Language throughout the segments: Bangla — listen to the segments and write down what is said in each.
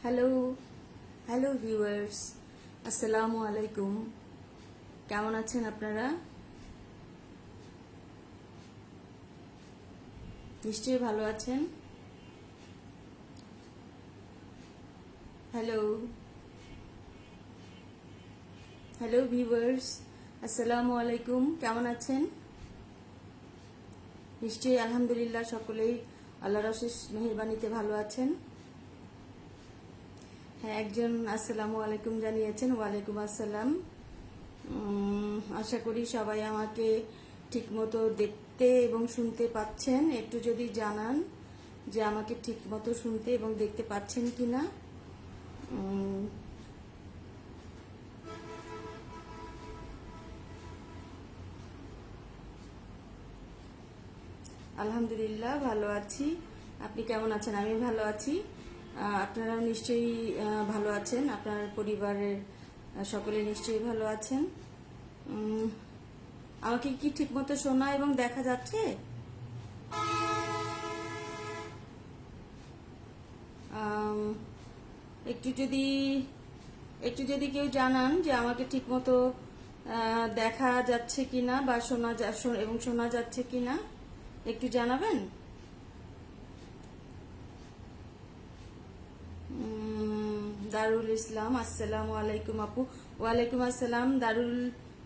হ্যালো হ্যালো ভিউয়ার্স, আসসালামু আলাইকুম। কেমন আছেন আপনারা? নিশ্চয়ই ভালো আছেন। হ্যালো হ্যালো ভিউয়ার্স, আসসালামু আলাইকুম। কেমন আছেন? নিশ্চয়ই আলহামদুলিল্লাহ সকলেই আল্লাহর অশেষ মেহেরবানিতে ভালো আছেন। হ্যাঁ, একজন আসসালামু আলাইকুম জানিয়েছেন। ওয়ালাইকুম আসসালাম। আশা করি সবাই আমাকে ঠিকমতো দেখতে এবং শুনতে পাচ্ছেন। একটু যদি জানান যে আমাকে ঠিকমতো শুনতে এবং দেখতে পাচ্ছেন কিনা। আলহামদুলিল্লাহ ভালো আছি। আপনি কেমন আছেন? আমি ভালো আছি। আপনারাও নিশ্চয়ই ভালো আছেন। আপনার পরিবারের সকলে নিশ্চয়ই ভালো আছেন। আমাকে কি ঠিকমতো শোনা এবং দেখা যাচ্ছে? একটু যদি একটু যদি কেউ জানান যে আমাকে ঠিকমতো দেখা যাচ্ছে কিনা বা এবং শোনা যাচ্ছে কিনা একটু জানাবেন। দারুল ইসলাম, আসসালামু আলাইকুম আপু। ওয়ালাইকুম আসসালাম। দারুল,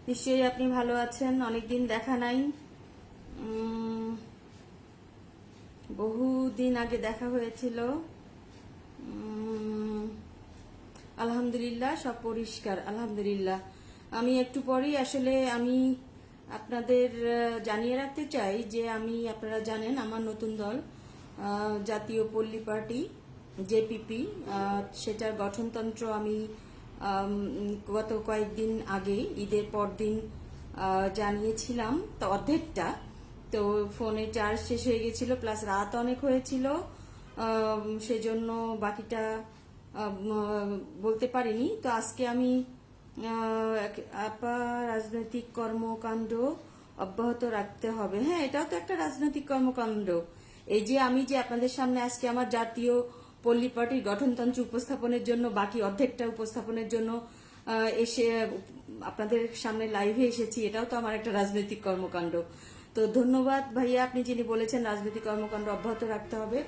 নিশ্চয়ই আপনি ভালো আছেন। অনেকদিন দেখা নাই, বহুদিন আগে দেখা হয়েছিল। আলহামদুলিল্লাহ সব পরিষ্কার, আলহামদুলিল্লাহ। আমি একটু পরেই আসলে আমি আপনাদের জানিয়ে রাখতে চাই যে আপনারা জানেন আমার নতুন দল জাতীয় পল্লী পার্টি জেপিপি, সেটার গঠনতন্ত্র আমি গত কয়েকদিন আগে ঈদের পরদিন জানিয়েছিলাম। তো অর্ধেকটা তো ফোনে চার্জ শেষ হয়ে গেছিল, প্লাস রাত অনেক হয়েছিল, সেজন্য বাকিটা বলতে পারিনি। তো আজকে আমি রাজনৈতিক কর্মকাণ্ড অব্যাহত রাখতে হবে। হ্যাঁ, এটাও তো একটা রাজনৈতিক কর্মকাণ্ড। এই যে আমি যে আপনাদের সামনে আজকে আমার জাতীয় পল্লী পার্টির গঠনতন্ত্র উপস্থাপনের জন্য, বাকি অর্ধেকটা উপস্থাপনের জন্য এসে আপনাদের সামনে লাইভে এসেছি, এটাও তো আমার একটা রাজনৈতিক কর্মকাণ্ড। তো ধন্যবাদ ভাইয়া, আপনি যিনি বলেছেন রাজনৈতিক কর্মকাণ্ড অব্যাহত রাখতে হবে,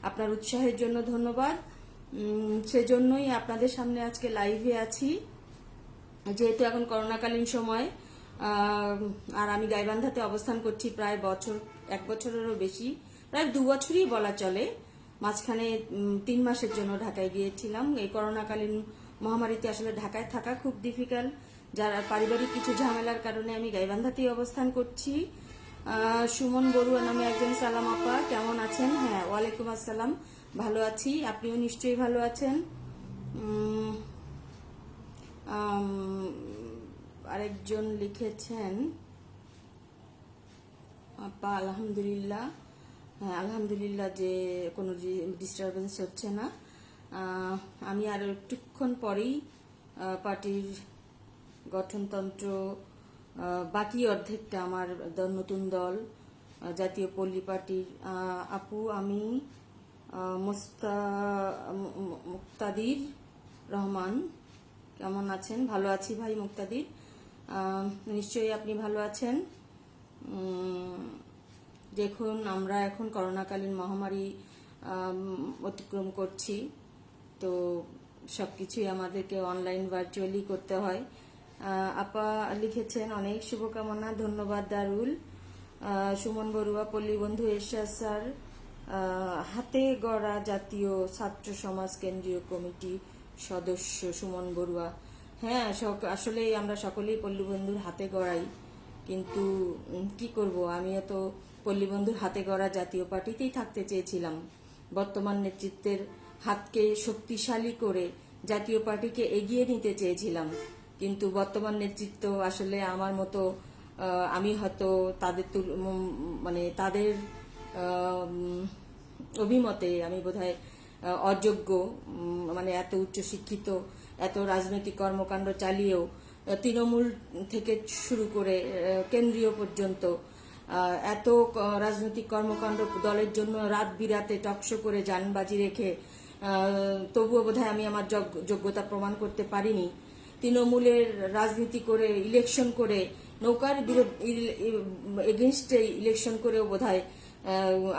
আপনার উৎসাহের জন্য ধন্যবাদ। সেজন্যই আপনাদের সামনে আজকে লাইভে আছি। যেহেতু এখন করোনাকালীন সময়, আর আমি গাইবান্ধাতে অবস্থান করছি প্রায় এক বছরেরও বেশি, প্রায় 2 বছরই বলা চলে। মাঝখানে 3 মাসের জন্য ঢাকায় গিয়েছিলাম। এই করোনাকালীন মহামারীতে আসলে ঢাকায় থাকা খুব ডিফিকাল্ট, যার পারিবারিক কিছু ঝামেলার কারণে আমি গাইবান্ধাতেই অবস্থান করছি। সুমন বড়ুয়া নামে একজন, সালাম আপা, কেমন আছেন? হ্যাঁ, ওয়ালাইকুম আসসালাম, ভালো আছি। আপনিও নিশ্চয়ই ভালো আছেন। আরেকজন লিখেছেন আপা আলহামদুলিল্লাহ। হ্যাঁ, আলহামদুলিল্লাহ যে কোনো ডিস্টারবেন্স হচ্ছে না। আমি আর একটুক্ষণ পরেই পার্টির গঠনতন্ত্র বাকি অর্ধেকটা আমার নতুন দল জাতীয় পল্লী পার্টির আপু আমি মুক্তাদির রহমান, কেমন আছেন? ভালো আছি ভাই মুক্তাদির, নিশ্চয়ই আপনি ভালো আছেন। দেখুন, আমরা এখন করোনাকালীন মহামারী অতিক্রম করছি, তো সবকিছুই আমাদেরকে অনলাইন ভার্চুয়ালি করতে হয়। আপা লিখেছেন অনেক শুভকামনা, ধন্যবাদ দারুল। সুমন বড়ুয়া, পল্লী বন্ধু এরশাদ স্যার, হাতে গড়া জাতীয় ছাত্র সমাজ কেন্দ্রীয় কমিটি সদস্য সুমন বড়ুয়া। হ্যাঁ, আসলে আমরা সকলেই পল্লী বন্ধুর হাতে গড়াই, কিন্তু কি করব, আমিও তো পল্লী বন্ধুর হাতে গড়া জাতীয় পার্টিতেই থাকতে চেয়েছিলাম। বর্তমান নেতৃত্বের হাতকে শক্তিশালী করে জাতীয় পার্টিকে এগিয়ে নিতে চেয়েছিলাম, কিন্তু বর্তমান নেতৃত্ব আসলে আমার মতো, আমি হয়তো তাদের মানে তাদের অভিমতে আমি বোধহয় অযোগ্য। মানে এত উচ্চশিক্ষিত, এত রাজনৈতিক কর্মকাণ্ড চালিয়েও তৃণমূল থেকে শুরু করে কেন্দ্রীয় পর্যন্ত এত রাজনৈতিক কর্মকাণ্ড দলের জন্য রাত বিরাতে টকশো করে জানবাজি রেখে তবুও বোধহয় আমি আমার যোগ্যতা প্রমাণ করতে পারিনি। তৃণমূলের রাজনীতি করে, ইলেকশন করে, নৌকার এগেনস্টে ইলেকশন করেও বোধহয়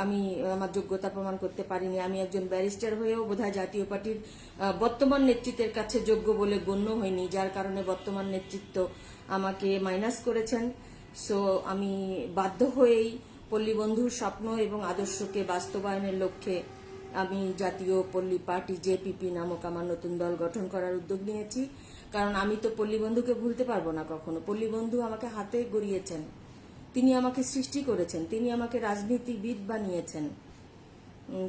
আমি আমার যোগ্যতা প্রমাণ করতে পারিনি। আমি একজন ব্যারিস্টার হয়েও বোধহয় জাতীয় পার্টির বর্তমান নেতৃত্বের কাছে যোগ্য বলে গণ্য হয়নি, যার কারণে বর্তমান নেতৃত্ব আমাকে মাইনাস করেছেন। সো আমি বাধ্য হয়েই পল্লী বন্ধুর স্বপ্ন এবং আদর্শকে বাস্তবায়নের লক্ষ্যে আমি জাতীয় পল্লী পার্টি জেপিপি নামক আমার নতুন দল গঠন করার উদ্যোগ নিয়েছি। কারণ আমি তো পল্লী বন্ধুকে ভুলতে পারবো না কখনো। পল্লী বন্ধু আমাকে হাতে গড়িয়েছেন, তিনি আমাকে সৃষ্টি করেছেন, তিনি আমাকে রাজনীতিবিদ বানিয়েছেন,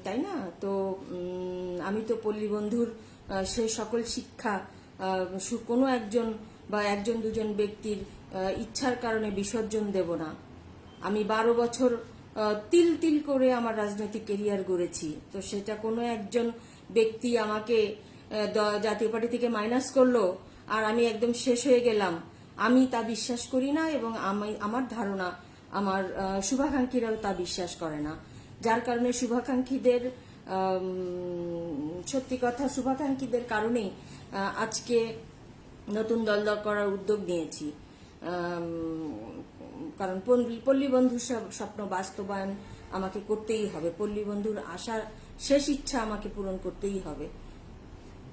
তাই না? তো আমি তো পল্লী বন্ধুর সে সকল শিক্ষা কোনো একজন বা একজন দুজন ব্যক্তির ইচ্ছার কারণে বিসর্জন দেব না। আমি 12 বছর তিল তিল করে আমার রাজনৈতিক কেরিয়ার গড়েছি। তো সেটা কোনো একজন ব্যক্তি আমাকে জাতীয় পার্টি থেকে মাইনাস করলো আর আমি একদম শেষ হয়ে গেলাম, আমি তা বিশ্বাস করি না। এবং আমার ধারণা আমার শুভাকাঙ্ক্ষীরাও তা বিশ্বাস করে না, যার কারণে শুভাকাঙ্ক্ষীদের সত্যি কথা শুভাকাঙ্ক্ষীদের কারণেই আজকে নতুন দল করার উদ্যোগ নিয়েছি। কারণ পল্লী বন্ধুর স্বপ্ন বাস্তবায়ন আমাকে করতেই হবে। পল্লী বন্ধুর আশার শেষ ইচ্ছা আমাকে পূরণ করতেই হবে।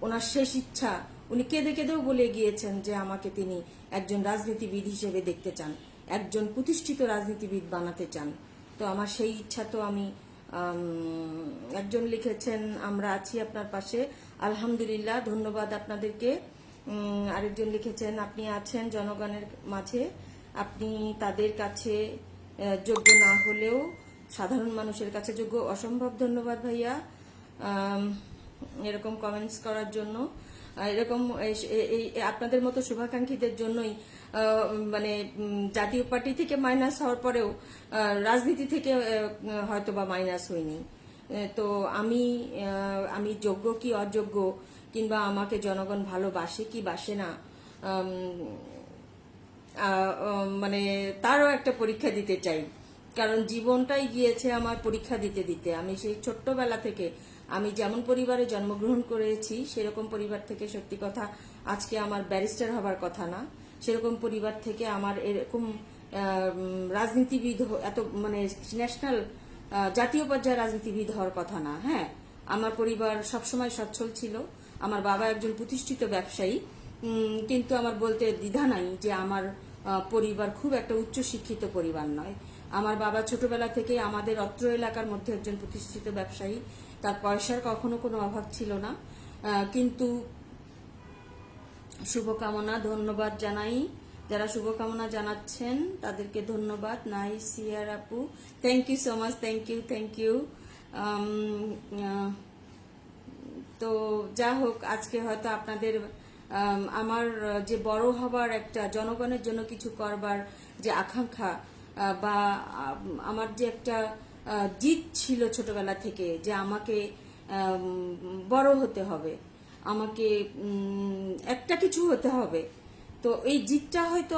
ওনার শেষ ইচ্ছা, উনি কেঁদে কেঁদেও বলে গিয়েছেন যে আমাকে তিনি একজন রাজনীতিবিদ হিসেবে দেখতে চান, একজন প্রতিষ্ঠিত রাজনীতিবিদ বানাতে চান। তো আমার সেই ইচ্ছা তো আমি একজন লিখেছেন আমরা আছি আপনার পাশে, আলহামদুলিল্লাহ, ধন্যবাদ আপনাদেরকে। আরেকজন লিখেছেন আপনি আছেন জনগণের মাঝে, আপনি তাদের কাছে যোগ্য না হলেও সাধারণ মানুষের কাছে যোগ্য, অসম্ভব ধন্যবাদ ভাইয়া এরকম কমেন্টস করার জন্য। এরকম আপনাদের মতো শুভাকাঙ্ক্ষীদের জন্যই মানে জাতীয় পার্টি থেকে মাইনাস হওয়ার পরেও রাজনীতি থেকে হয়তো বা মাইনাস হয়নি। তো আমি যোগ্য কি অযোগ্য, কিংবা আমাকে জনগণ ভালোবাসে কি বাসে না, মানে তারও একটা পরীক্ষা দিতে চাই। কারণ জীবনটাই গিয়েছে আমার পরীক্ষা দিতে দিতে। আমি সেই ছোট্টবেলা থেকে আমি যেমন পরিবারে জন্মগ্রহণ করেছি সেরকম পরিবার থেকে সত্যি কথা আজকে আমার ব্যারিস্টার হবার কথা না। সেরকম পরিবার থেকে আমার এরকম রাজনীতিবিদ এত মানে ন্যাশনাল জাতীয় পর্যায়ে রাজনীতিবিদ হওয়ার কথা না। হ্যাঁ, আমার পরিবার সবসময় সচ্ছল ছিল। আমার বাবা একজন প্রতিষ্ঠিত ব্যবসায়ী, কিন্তু আমার বলতে দ্বিধা নাই যে আমার পরিবার খুব একটা উচ্চ শিক্ষিত পরিবার নয়। আমার বাবা ছোটবেলা থেকে আমাদের অত্র এলাকার মধ্যে একজন প্রতিষ্ঠিত ব্যবসায়ী, তার পয়সার কখনো কোনো অভাব ছিল না। কিন্তু শুভকামনা ধন্যবাদ জানাই, যারা শুভকামনা জানাচ্ছেন তাদেরকে ধন্যবাদ। নাইস ইয়ার আপু, thank you so much, thank you. তো যা হোক, আজকে হয়তো আপনাদের আমার যে বড় হবার একটা জনগণের জন্য কিছু করবার যে আকাঙ্ক্ষা বা আমার যে একটা জিদ ছিল ছোটবেলা থেকে যে আমাকে বড় হতে হবে, আমাকে একটা কিছু হতে হবে। তো এই জিদটা হয়তো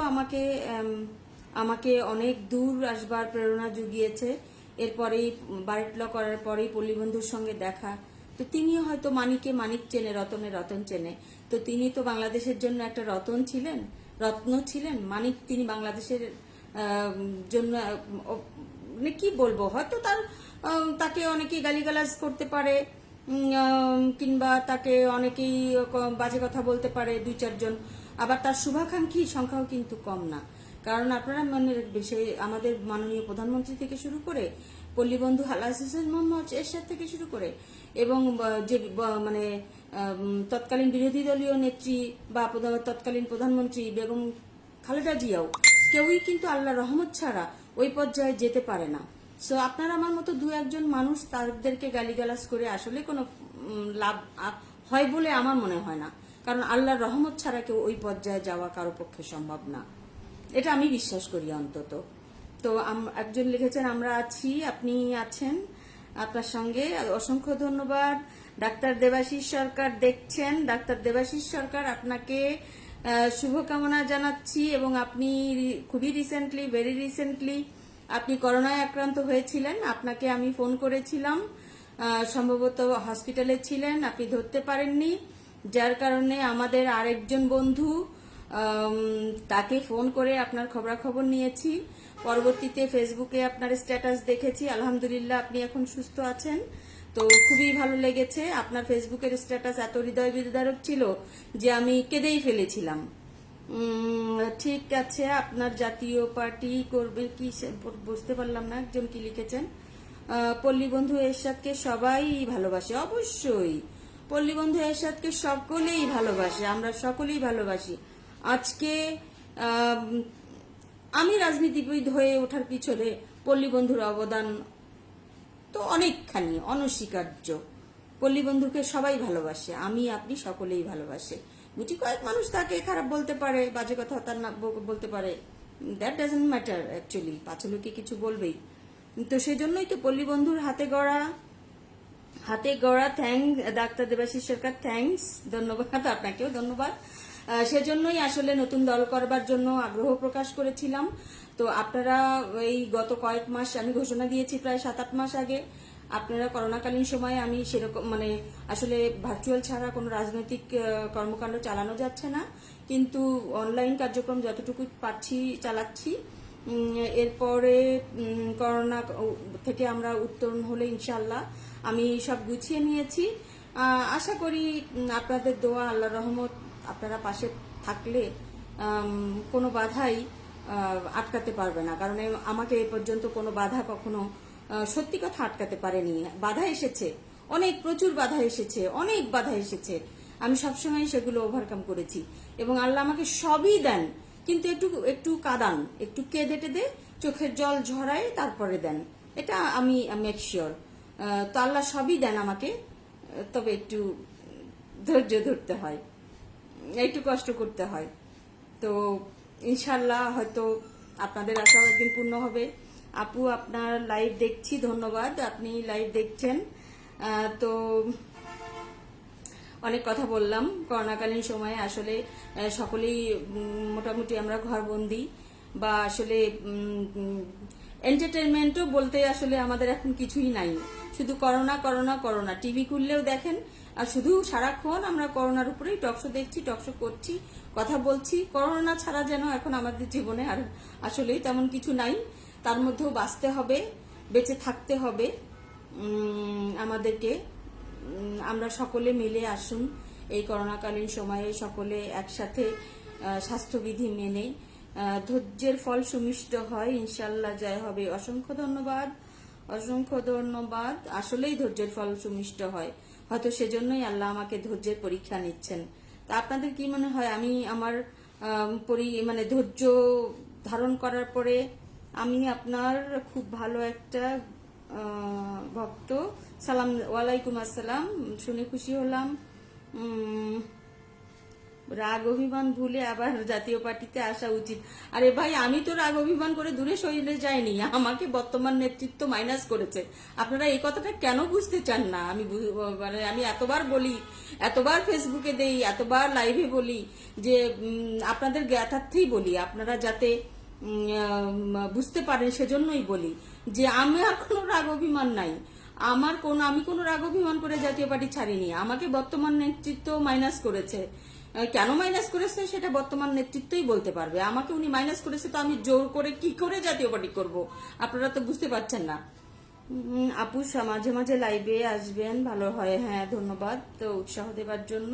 আমাকে অনেক দূর আসবার প্রেরণা জুগিয়েছে। এরপরেই বারেট ল করার পরেই পল্লী বন্ধুর সঙ্গে দেখা। তো তিনি হয়তো মানিকে মানিক চেনে, রতনে রতন চেনে। তো তিনি তো বাংলাদেশের জন্য একটা রত্ন ছিলেন। মানিক তিনি বাংলাদেশের জন্য মানে কি বলবো, হয়তো তাকে অনেকেই গালিগালাজ করতে পারে, কিংবা তাকে অনেকেই বাজে কথা বলতে পারে 2-4 জন। আবার তার শুভাকাঙ্ক্ষী সংখ্যাও কিন্তু কম না। কারণ আপনারা মনে রাখবেন, সেই আমাদের মাননীয় প্রধানমন্ত্রী থেকে শুরু করে পল্লী বন্ধু আলহাজ হোসেন মোহাম্মদ এরশাদ থেকে শুরু করে এবং যে মানে তৎকালীন বিরোধী দলীয় নেত্রী বা তৎকালীন প্রধানমন্ত্রী বেগম খালেদা জিয়াও কেউই কিন্তু আল্লাহর রহমত ছাড়া ওই পর্যায়ে যেতে পারে না। সো আপনারা আমার মতো 2-1 জন মানুষ তাদেরকে গালিগালাজ করে আসলে কোনো লাভ হয় বলে আমার মনে হয় না। কারণ আল্লাহর রহমত ছাড়া কেউ ওই পর্যায়ে যাওয়া কারো পক্ষে সম্ভব না, এটা আমি বিশ্বাস করি অন্তত। তো একজন লিখেছেন আমরা আছি, আপনি আছেন, আপনার সঙ্গে অসংখ্য ধন্যবাদ। ডাক্তার দেবাশিস সরকার দেখছেন, ডাক্তার দেবাশিস সরকার আপনাকে শুভকামনা জানাচ্ছি। এবং আপনি খুবই ভেরি রিসেন্টলি আপনি করোনায় আক্রান্ত হয়েছিলেন, আপনাকে আমি ফোন করেছিলাম। সম্ভবত হসপিটালে ছিলেন, আপনি ধরতে পারেননি, যার কারণে আমাদের আরেকজন বন্ধু তাকে ফোন করে আপনার খবরাখবর নিয়েছি। পরবর্তীতে ফেসবুকে আপনার স্ট্যাটাস দেখেছি, আলহামদুলিল্লাহ আপনি এখন সুস্থ আছেন। তো খুবই ভালো লেগেছে, আপনার ফেসবুকের স্ট্যাটাস এত হৃদয় বিদারক ছিল যে আমি কেঁদেই ফেলেছিলাম। ঠিক আছে, আপনার জাতীয় পার্টি করবে কি বুঝতে পারলাম না, একজন কি লিখেছেন। পল্লী বন্ধু এরশাদকে সবাই ভালোবাসে, অবশ্যই পল্লী বন্ধু এরশাদকে সকলেই ভালোবাসে, আমরা সকলেই ভালোবাসি। আজকে আমি রাজনীতিবিদ হয়ে ওঠার পিছনে পল্লী বন্ধুর অবদান তো অনেকখানি, অনস্বীকার্য। পল্লী বন্ধুকে সবাই ভালোবাসে, আমি আপনি সকলেই ভালোবাসে। গুটি কয়েক মানুষ তাকে খারাপ বলতে পারে, বাজে কথা তার না বলতে পারে, দ্যাট ডাজন্ট ম্যাটার অ্যাকচুয়ালি, পাঁচ লোকে কিছু বলবেই। তো সেই জন্যই তো পল্লী বন্ধুর হাতে গড়া ডাক্তার দেবাশিস সরকার, থ্যাঙ্কস, ধন্যবাদ, আপনাকেও ধন্যবাদ। সেজন্যই আসলে নতুন দল করবার জন্য আগ্রহ প্রকাশ করেছিলাম। তো আপনারা এই গত কয়েক মাস, আমি ঘোষণা দিয়েছি প্রায় 7-8 মাস আগে, আপনারা করোনাকালীন সময়ে আমি সেরকম মানে আসলে ভার্চুয়াল ছাড়া কোনো রাজনৈতিক কর্মকাণ্ড চালানো যাচ্ছে না, কিন্তু অনলাইন কার্যক্রম যতটুকু পাচ্ছি চালাচ্ছি। এরপরে করোনা থেকে আমরা উত্তরণ হলে ইনশাল্লাহ আমি সব গুছিয়ে নিয়েছি। আশা করি আপনাদের দোয়া, আল্লাহ রহমত, আপনারা পাশে থাকলে কোনো বাধাই আটকাতে পারবে না। কারণ আমাকে এ পর্যন্ত কোনো বাধা কখনো সত্যি কথা আটকাতে পারেনি। বাধা এসেছে অনেক, প্রচুর বাধা এসেছে, অনেক বাধা এসেছে, আমি সবসময় সেগুলো ওভারকাম করেছি এবং আল্লাহ আমাকে সবই দেন, কিন্তু একটু একটু কাঁদান, একটু কেঁদে টেদে চোখের জল ঝরায় তারপরে দেন, এটা আমি মেক শিওর। তো আল্লাহ সবই দেন আমাকে, তবে একটু ধৈর্য ধরতে হয়, একটু কষ্ট করতে হয়। তো ইনশাল্লাহ হয়তো আপনাদের আশাও একদিন পূর্ণ হবে। আপু আপনার লাইভ দেখছি, ধন্যবাদ, আপনি লাইভ দেখছেন। তো অনেক কথা বললাম। করোনাকালীন সময়ে আসলে সকলেই মোটামুটি আমরা ঘরবন্দি, বা আসলে এন্টারটেনমেন্টও বলতে আসলে আমাদের এখন কিছুই নাই, শুধু করোনা করোনা করোনা। টিভি খুললেও দেখেন আর শুধু সারাক্ষণ আমরা করোনার উপরেই টকশো দেখছি, টকশো করছি, কথা বলছি। করোনা ছাড়া যেন এখন আমাদের জীবনে আর আসলেই তেমন কিছু নাই। তার মধ্যেও বাঁচতে হবে, বেঁচে থাকতে হবে আমাদেরকে। আমরা সকলে মিলে আসুন এই করোনাকালীন সময়ে, সকলে একসাথে স্বাস্থ্যবিধি মেনে ধৈর্যের ফল সুমিষ্ট হয়, ইনশাল্লাহ জয় হবে। অসংখ্য ধন্যবাদ, অসংখ্য ধন্যবাদ। আসলেই ধৈর্যের ফল সুমিষ্ট হয়, হয়তো সেজন্যই আল্লাহ আমাকে ধৈর্যের পরীক্ষা নিচ্ছেন। তা আপনাদের কি মনে হয়, আমি আমার মানে ধৈর্য ধারণ করার পরে আমি আপনার খুব ভালো একটা ভক্ত? সালাম, ওয়ালাইকুম আসসালাম, শুনে খুশি হলাম। রাগ অভিমান ভুলে আবার জাতীয় পার্টিতে আসা উচিত। আরে ভাই, আমি তো রাগ অভিমান করে দূরে সরিয়ে যাইনি, আমাকে বর্তমান নেতৃত্ব মাইনাস করেছে। আপনারা এই কথাটা কেন বুঝতে চান না? মানে আমি এতবার বলি, এতবার ফেসবুকে দেই, এতবার লাইভে বলি যে আপনাদের জ্ঞাতার্থেই বলি, আপনারা যাতে বুঝতে পারেন সেজন্যই বলি যে আমার কোনো রাগ অভিমান নাই। আমি কোনো রাগ অভিমান করে জাতীয় পার্টি ছাড়িনি, আমাকে বর্তমান নেতৃত্ব মাইনাস করেছে। কেন মাইনাস করেছে সেটা বর্তমান নেতৃত্বই বলতে পারবে। আমাকে উনি মাইনাস করেছে, তো আমি জোর করে কি করে জাতীয় পার্টি করব? আপনারা তো বুঝতে পারছেন না। আপু মাঝে মাঝে লাইভে আসবেন, ভালো হয়। হ্যাঁ ধন্যবাদ তো উৎসাহ দেবার জন্য।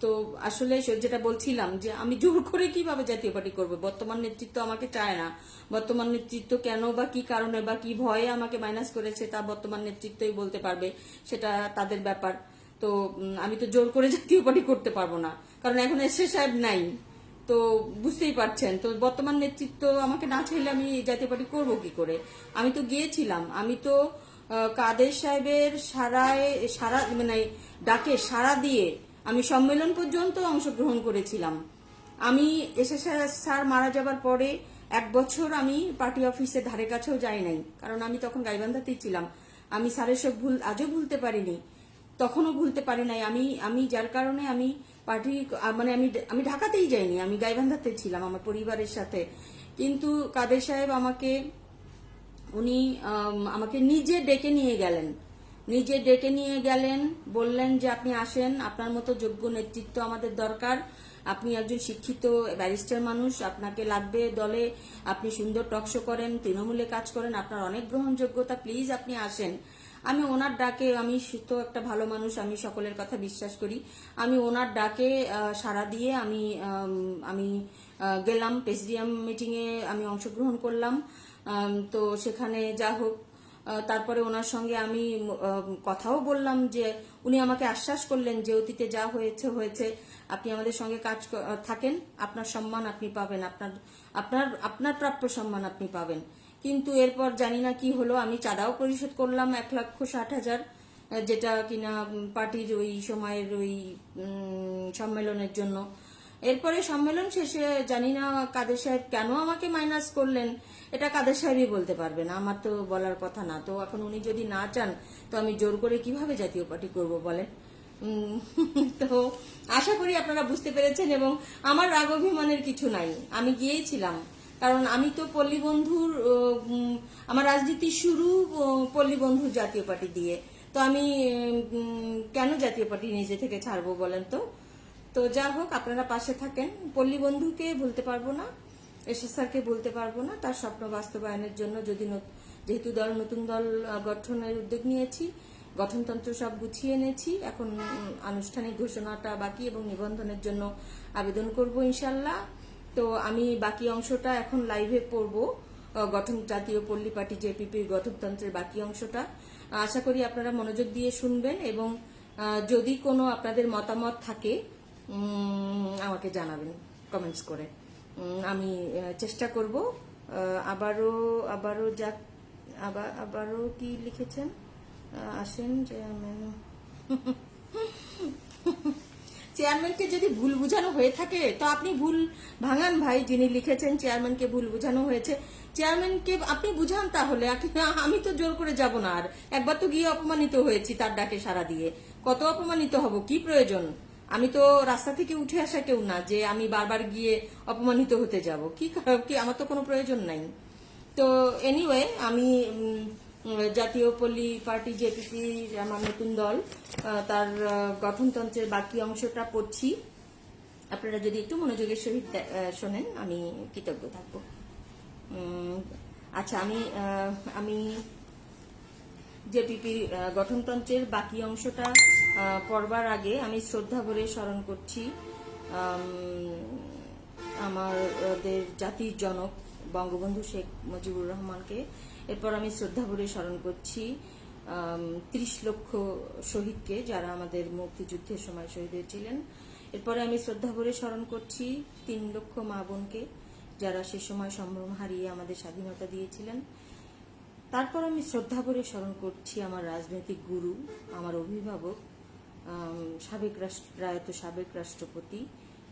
তো আসলে যেটা বলছিলাম যে আমি জোর করে কিভাবে জাতীয় পার্টি করব? বর্তমান নেতৃত্ব আমাকে চায় না। বর্তমান নেতৃত্ব কেন বা কি কারণে বা কি ভয়ে আমাকে মাইনাস করেছে তা বর্তমান নেতৃত্বই বলতে পারবে, সেটা তাদের ব্যাপার। তো আমি তো জোর করে জাতীয় পার্টি করতে পারবো না, কারণ এখন এসএ সাহেব নাই, তো বুঝতেই পারছেন। তো বর্তমান নেতৃত্ব আমাকে না চাইলে আমি জাতীয় পার্টি করবো কি করে? আমি তো গিয়েছিলাম, আমি তো কাদের সাহেবের সারা মানে ডাকে সাড়া দিয়ে আমি সম্মেলন পর্যন্ত অংশগ্রহণ করেছিলাম। আমি স্যার মারা যাবার পরে 1 বছর আমি পার্টি অফিসের ধারে কাছেও যাই নাই, কারণ আমি তখন গাইবান্ধাতেই ছিলাম। আমি স্যারের সব ভুল আজও ভুলতে পারিনি, তখনও ভুলতে পারি নাই। আমি যার কারণে আমি পার্টি মানে আমি ঢাকাতেই যাইনি, আমি গাইবান্ধাতে ছিলাম আমার পরিবারের সাথে। কিন্তু কাদের সাহেব উনি আমাকে নিজে ডেকে নিয়ে গেলেন নিজে ডেকে নিয়ে গেলেন, বললেন যে আপনি আসেন, আপনার মতো যোগ্য নেতৃত্ব আমাদের দরকার, আপনি একজন শিক্ষিত ব্যারিস্টার মানুষ, আপনাকে লাগবে দলে, আপনি সুন্দর টকশো করেন, তৃণমূলে কাজ করেন, আপনার অনেক গ্রহণযোগ্যতা, প্লিজ আপনি আসেন। আমি ওনার ডাকে, আমি তো একটা ভালো মানুষ, আমি সকলের কথা বিশ্বাস করি, আমি ওনার ডাকে সাড়া দিয়ে আমি গেলাম প্রেসিডিয়াম মিটিংয়ে, আমি অংশগ্রহণ করলাম। তো সেখানে যা হোক, তারপরে ওনার সঙ্গে আমি কথাও বললাম, যে উনি আমাকে আশ্বাস করলেন যে অতীতে যা হয়েছে হয়েছে, আপনি আমাদের সঙ্গে থাকেন, আপনার সম্মান আপনি পাবেন, আপনার আপনার আপনার প্রাপ্য সম্মান আপনি পাবেন। কিন্তু এরপর জানি না কি হলো, আমি চাঁদাও পরিশোধ করলাম 1,60,000, যেটা কিনা পার্টির ওই সময়ের ওই সম্মেলনের জন্য। এরপরে সম্মেলন শেষে জানি না কাদের সাহেব কেন আমাকে মাইনাস করলেন, এটা কাদের সাহেবই বলতে পারবেন, আমার তো বলার কথা না। তো এখন উনি যদি না চান, তো আমি জোর করে কিভাবে জাতীয় পার্টি করব বলেন। তো আশা করি আপনারা বুঝতে পেরেছেন, এবং আমার রাগ অভিমানের কিছু নাই, আমি গিয়েছিলাম, কারণ আমি তো পল্লী বন্ধুর আমার রাজনীতি শুরু পল্লী বন্ধুর জাতীয় পার্টি দিয়ে, তো আমি কেন জাতীয় পার্টি নিজে থেকে ছাড়বো বলেন তো। তো যা হোক, আপনারা পাশে থাকেন। পল্লী বন্ধুকে ভুলতে পারবো না, এসএসআরকে ভুলতে পারবো না, তার স্বপ্ন বাস্তবায়নের জন্য যেহেতু নতুন দল গঠনের উদ্যোগ নিয়েছি, গঠনতন্ত্র সব গুছিয়ে এনেছি, এখন আনুষ্ঠানিক ঘোষণাটা বাকি এবং নিবন্ধনের জন্য আবেদন করব ইনশাল্লাহ। তো আমি বাকি অংশটা এখন লাইভে পড়বো, জাতীয় পল্লী পার্টি জেপিপির গঠনতন্ত্রের বাকি অংশটা। আশা করি আপনারা মনোযোগ দিয়ে শুনবেন, এবং যদি কোনো আপনাদের মতামত থাকে আমাকে জানাবেন কমেন্টস করে। আমি চেষ্টা করব। আবারও কি লিখেছেন, আসেন চেয়ারম্যানকে যদি ভুল বোঝানো হয়ে থাকে, তো আপনি ভুল ভাঙান ভাই, যিনি লিখেছেন চেয়ারম্যানকে ভুল বোঝানো হয়েছে, চেয়ারম্যানকে আপনি বুঝান তাহলে। আমি তো জোর করে যাব না, আর একবার তো গিয়ে অপমানিত হয়েছি তার ডাকে সাড়া দিয়ে, কত অপমানিত হব, কি প্রয়োজন? আমি তো রাস্তা থেকে উঠে আসা কেউ না যে আমি বারবার গিয়ে অপমানিত হতে যাব, কি আমার তো কোনো প্রয়োজন নাই। তো এনিওয়ে, আমি জাতীয় পল্লী পার্টি জেপিপি আমার নতুন দল, তার গঠনতন্ত্রের বাকি অংশটা পড়ছি। আপনারা যদি একটু মনোযোগের সহিত শোনেন, আমি কৃতজ্ঞ থাকব। আচ্ছা, আমি জেপিপি গঠনতন্ত্রের বাকি অংশটা পড়বার আগে আমি শ্রদ্ধা ভরে স্মরণ করছি আমাদের জাতির জনক বঙ্গবন্ধু শেখ মুজিবুর রহমানকে। এরপর আমি শ্রদ্ধা ভরে স্মরণ করছি 30 লক্ষ শহীদকে, যারা আমাদের মুক্তিযুদ্ধের সময় শহীদ হয়েছিলেন। এরপরে আমি শ্রদ্ধা ভরে স্মরণ করছি 3 লক্ষ মা বোনকে, যারা সে সময় সম্ভ্রম হারিয়ে আমাদের স্বাধীনতা দিয়েছিলেন। তারপর আমি শ্রদ্ধা ভরে স্মরণ করছি আমার রাজনৈতিক গুরু, আমার অভিভাবক, সাবেক রাষ্ট্রপতি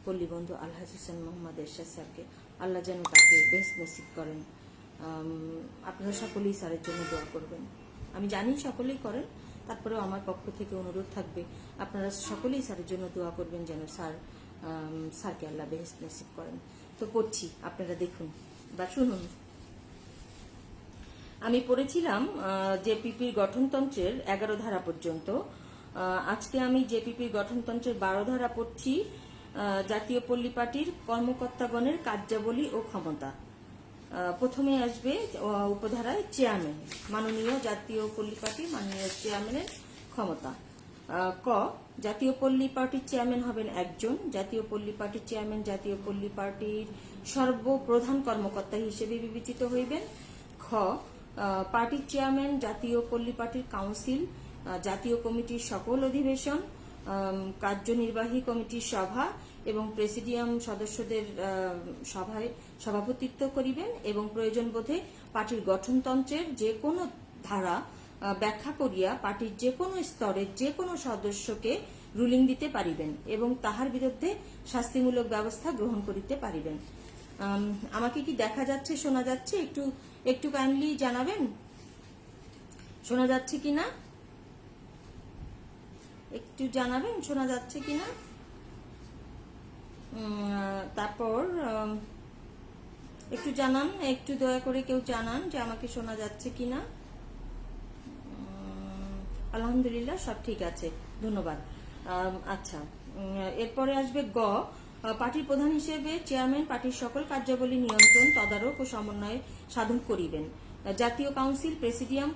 পল্লীবন্ধু আলহাজ হোসেন মোহাম্মদ এরশাদ স্যারকে। আল্লাহ যেন তাকে বেহেশত নসিব করেন। আপনারা সকলেই স্যারের জন্য দোয়া করবেন, আমি জানি সকলেই করেন, তারপরেও আমার পক্ষ থেকে অনুরোধ থাকবে আপনারা সকলেই স্যারের জন্য দোয়া করবেন, যেন স্যারকে আল্লাহ বেহেশত নসিব করেন। তো পড়ছি, আপনারা দেখুন বা শুনুন। আমি পড়েছিলাম জেপিপির গঠনতন্ত্রের 11 ধারা পর্যন্ত। আজকে আমি জেপিপির গঠনতন্ত্রের 12 ধারা পড়ছি। জাতীয় পল্লী পার্টির কর্মকর্তাগণের কার্যাবলী ও ক্ষমতা। প্রথমে আসবে উপধারায় চেয়ারম্যান, মাননীয় জাতীয় পল্লী পার্টির মাননীয় চেয়ারম্যানের ক্ষমতা। ক, জাতীয় পল্লী পার্টির চেয়ারম্যান হবেন একজন। জাতীয় পল্লী পার্টির চেয়ারম্যান জাতীয় পল্লী পার্টির সর্বপ্রধান কর্মকর্তা হিসেবে বিবেচিত হইবেন। খ, পার্টির চেয়ারম্যান জাতীয় পল্লী পার্টির কাউন্সিল, জাতীয় কমিটির সকল অধিবেশন, কার্যনির্বাহী কমিটির সভা এবং প্রেসিডিয়াম সদস্যদের সভায় সভাপতিত্ব করিবেন, এবং প্রয়োজন বোধে পার্টির গঠনতন্ত্রের যে কোনো ধারা ব্যাখ্যা করিয়া পার্টির যে কোনো স্তরের যে কোনো সদস্যকে রুলিং দিতে পারিবেন, এবং তাহার বিরুদ্ধে শাস্তিমূলক ব্যবস্থা গ্রহণ করিতে পারিবেন। আমাকে কি দেখা যাচ্ছে, শোনা যাচ্ছে? একটু কাইন্ডলি জানাবেন, শোনা যাচ্ছে কিনা? একটু জানাবেন শোনা যাচ্ছে কিনা। তারপর একটু জানান, একটু দয়া করে কেউ জানান যে আমাকে শোনা যাচ্ছে কিনা। আলহামদুলিল্লাহ সব ঠিক আছে, ধন্যবাদ। আচ্ছা, এরপরে আসবে গ। পার্টির প্রধান হিসেবে চেয়ারম্যান পার্টির সকল কার্যাবলী নিয়ন্ত্রণ, তদারক ও সমন্বয় সাধন করিবেন। জাতীয় কাউন্সিল, প্রেসিডিয়াম,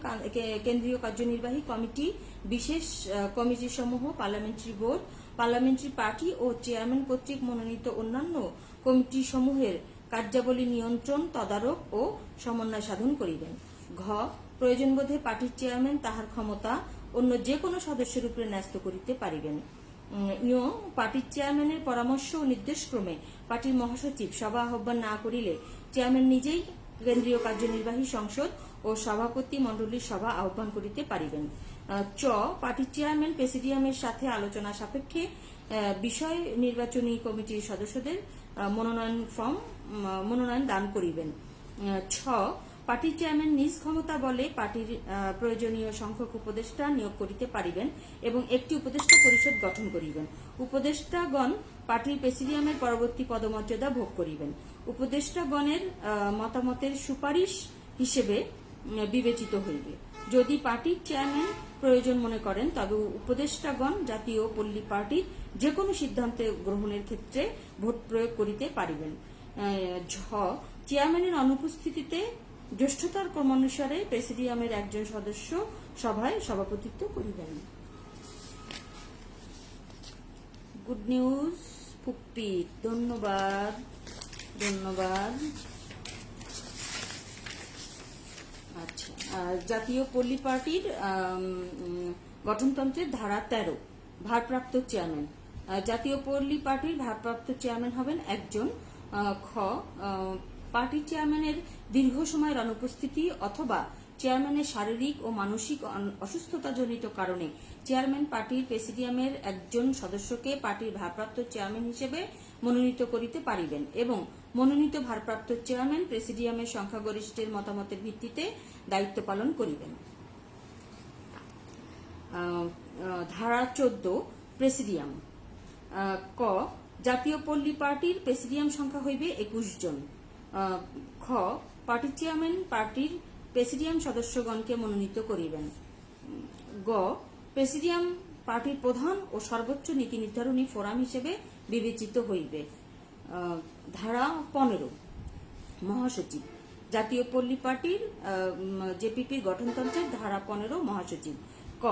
কেন্দ্রীয় কার্যনির্বাহী কমিটি, বিশেষ কমিটি সমূহ, পার্লামেন্টারি বোর্ড, পার্লামেন্টারি পার্টি ও চেয়ারম্যান কর্তৃক মনোনীত অন্যান্য কমিটি সমূহের কার্যাবলী নিয়ন্ত্রণ, তদারক ও সমন্বয় সাধন করিবেন। ঘ। প্রয়োজনবোধে পার্টির চেয়ারম্যান তাহার ক্ষমতা অন্য যে কোনো সদস্যের উপরে ন্যস্ত করিতে পারিবেন। পার্টির চেয়ারম্যানের পরামর্শ ও নির্দেশক্রমে পার্টির মহাসচিব সভা আহ্বান না করিলে চেয়ারম্যান নিজেই কেন্দ্রীয় কার্যনির্বাহী সংসদ ও সভাপতি মণ্ডলীর সভা আহ্বান করিতে পারিবেন। চ। পার্টির চেয়ারম্যান প্রেসিডিয়ামের সাথে আলোচনা সাপেক্ষে বিষয় নির্বাচনী কমিটির সদস্যদের মনোনয়ন দান করিবেন। ছ। পার্টির চেয়ারম্যান নিজ ক্ষমতা বলে পার্টির প্রয়োজনীয় সংখ্যক উপদেষ্টা নিয়োগ করিতে পারিবেন এবং একটি উপদেষ্টা পরিষদ গঠন করিবেন। উপদেষ্টাগণ পার্টির প্রেসিডিয়ামের পরবর্তী পদমর্যাদা ভোগ করিবেন। উপদেষ্টাগণের মতামতের সুপারিশ হিসেবে বিবেচিত হইবে। যদি পার্টির চেয়ারম্যান প্রয়োজন মনে করেন তবে উপদেষ্টাগণ জাতীয় পল্লী পার্টির যে কোনো সিদ্ধান্ত গ্রহণের ক্ষেত্রে ভোট প্রয়োগ করিতে পারিবেন। ঝ। চেয়ারম্যানের অনুপস্থিতিতে জ্যেষ্ঠতার ক্রমানুসারে প্রেসিডিয়ামের একজন সদস্য সভায় সভাপতিত্ব করিবেন। গুড নিউজ ফুপ্পি, ধন্যবাদ ধন্যবাদ। আচ্ছা, জাতীয় পল্লী পার্টির গঠনতন্ত্রের ধারা 13, ভারপ্রাপ্ত চেয়ারম্যান। জাতীয় পল্লী পার্টির ভারপ্রাপ্ত চেয়ারম্যান হবেন একজন। খ। পার্টির চেয়ারম্যানের দীর্ঘ সময়ের অনুপস্থিতি অথবা চেয়ারম্যানের শারীরিক ও মানসিক অসুস্থতাজনিত কারণে চেয়ারম্যান পার্টির প্রেসিডিয়ামের একজন সদস্যকে পার্টির ভারপ্রাপ্ত চেয়ারম্যান হিসেবে মনোনীত করিতে পারিবেন এবং মনোনীত ভারপ্রাপ্ত চেয়ারম্যান প্রেসিডিয়ামের সংখ্যাগরিষ্ঠের মতামতের ভিত্তিতে দায়িত্ব পালন করিবেন। ধারা 14, প্রেসিডিয়াম। ক। জাতীয় পল্লী পার্টির প্রেসিডিয়াম সংখ্যা হইবে 21 জন। খ। পার্টির চেয়ারম্যান পার্টির প্রেসিডিয়াম সদস্যগণকে মনোনীত করিবেন। গ। প্রেসিডিয়াম পার্টির প্রধান ও সর্বোচ্চ নীতি নির্ধারণী ফোরাম হিসেবে বিবেচিত হইবে। ধারা 15, মহাসচিব। জাতীয় পল্লী পার্টির জেপিপির গঠনতন্ত্রের ধারা 15, মহাসচিব। ক।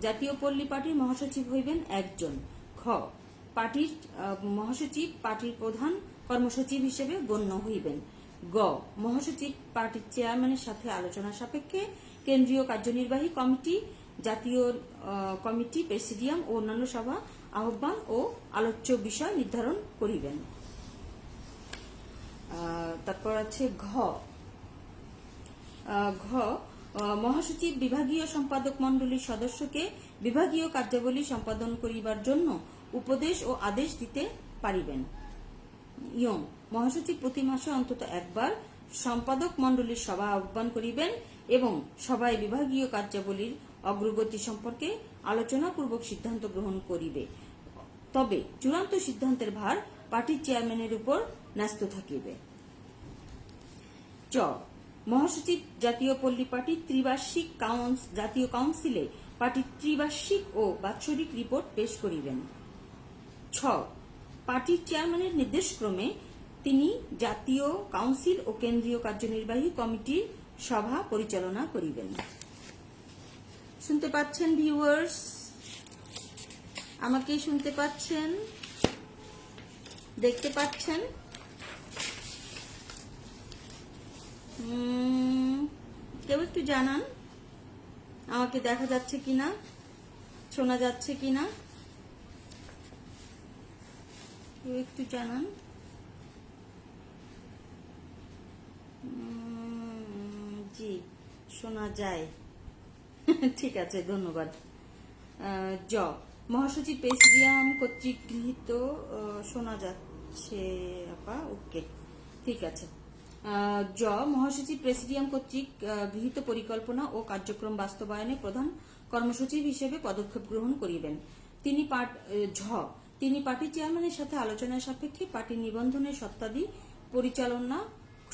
জাতীয় পল্লী পার্টির মহাসচিব হইবেন একজন। খ। পার্টির মহাসচিব পার্টির প্রধান কর্মসচিব হিসেবে গণ্য হইবেন। গ। মহাসচিব পার্টির চেয়ারম্যানের সাথে আলোচনা সাপেক্ষে কেন্দ্রীয় কার্যনির্বাহী কমিটি, জাতীয় কমিটি, প্রেসিডিয়াম ও অন্যান্য সভা আহ্বান ও আলোচ্য বিষয় নির্ধারণ করিবেন। তারপর আছে ঘ। ঘ। মহাসচিব বিভাগীয় সম্পাদক মণ্ডলীর সদস্যকে বিভাগীয় কার্যাবলী সম্পাদন করিবার জন্য উপদেশ ও আদেশ দিতে পারিবেন। মহাসচিব প্রতি মাসে অন্তত একবার সম্পাদক মণ্ডলীর সভা আহ্বান করিবেন এবং সভায় বিভাগীয় কার্যাবলীর অগ্রগতি সম্পর্কে আলোচনাপূর্বক সিদ্ধান্ত গ্রহণ করিবে। তবে চূড়ান্ত সিদ্ধান্তের ভার পার্টির চেয়ারম্যানের উপর ন্যস্ত থাকিবে। চ। মহাসচিব জাতীয় পল্লী পার্টির ত্রিবার্ষিক জাতীয় কাউন্সিলে পার্টির ত্রিবার্ষিক ও বাৎসরিক রিপোর্ট পেশ করিবেন। ছ। পার্টির চেয়ারম্যানের নির্দেশক্রমে তিনি জাতীয় কাউন্সিল ও কেন্দ্রীয় কার্যনির্বাহী কমিটির সভা পরিচালনা করিবেন। শুনতে পাচ্ছেন ভিউয়ার্স? আমাকে শুনতে পাচ্ছেন? দেখতে পাচ্ছেন? কেউ একটু জানান আমাকে দেখা যাচ্ছে কিনা, শোনা যাচ্ছে কিনা, কেউ একটু জানান। জি, শোনা যায়। ঠিক আছে, ধন্যবাদ। জ। মহাসচিব প্রেসিডিয়াম কর্তৃক গৃহীত, শোনা যাচ্ছে আপা, ওকে, ঠিক আছে। জ। মহাসচিব প্রেসিডিয়াম কর্তৃক গৃহীত পরিকল্পনা ও কার্যক্রম বাস্তবায়নে প্রধান কর্মসচিব হিসেবে পদক্ষেপ গ্রহণ করিবেন। ঝ। তিনি পার্টির চেয়ারম্যানের সাথে আলোচনার সাপেক্ষে পার্টি নিবন্ধনের সত্ত্বাদি পরিচালনা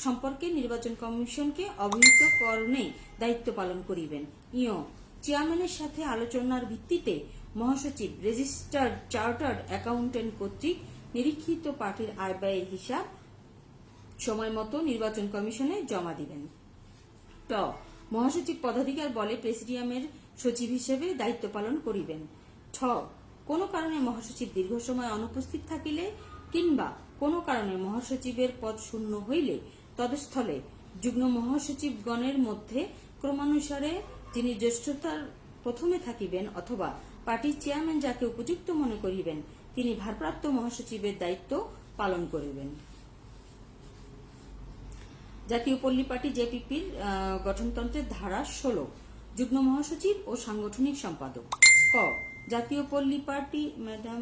সম্পর্কে নির্বাচন কমিশনকে অবহিত করণে দায়িত্ব পালন করিবেন। চেয়ারম্যানের সাথে আলোচনার ভিত্তিতে মহাসচিব রেজিস্টার্ড চার্টার্ড অ্যাকাউন্টেন্ট কর্তৃক নিরীক্ষিত পার্টির আয় ব্যয়ের হিসাব সময় মতো নির্বাচন কমিশনে জমা দিবেন। ট মহাসচিব পদাধিকার বলে প্রেসিডিয়ামের সচিব হিসেবে দায়িত্ব পালন করিবেন। ঠ কোনো কারণে মহাসচিব দীর্ঘ সময় অনুপস্থিত থাকিলে কিংবা কোনো কারণে মহাসচিবের পদ শূন্য হইলে তদস্থলে যুগ্ম মহাসচিবগণের মধ্যে ক্রমানুসারে যিনি জ্যেষ্ঠতার প্রথমে থাকিবেন অথবা পার্টির চেয়ারম্যান যাকে উপযুক্ত মনে করিবেন তিনি ভারপ্রাপ্ত মহাসচিবের দায়িত্ব পালন করিবেন। জাতীয় পল্লী পার্টি জেপিপির গঠনতন্ত্রের ধারা 16 যুগ্ম মহাসচিব ও সাংগঠনিক সম্পাদক। ক জাতীয় পল্লী পার্টি ম্যাডাম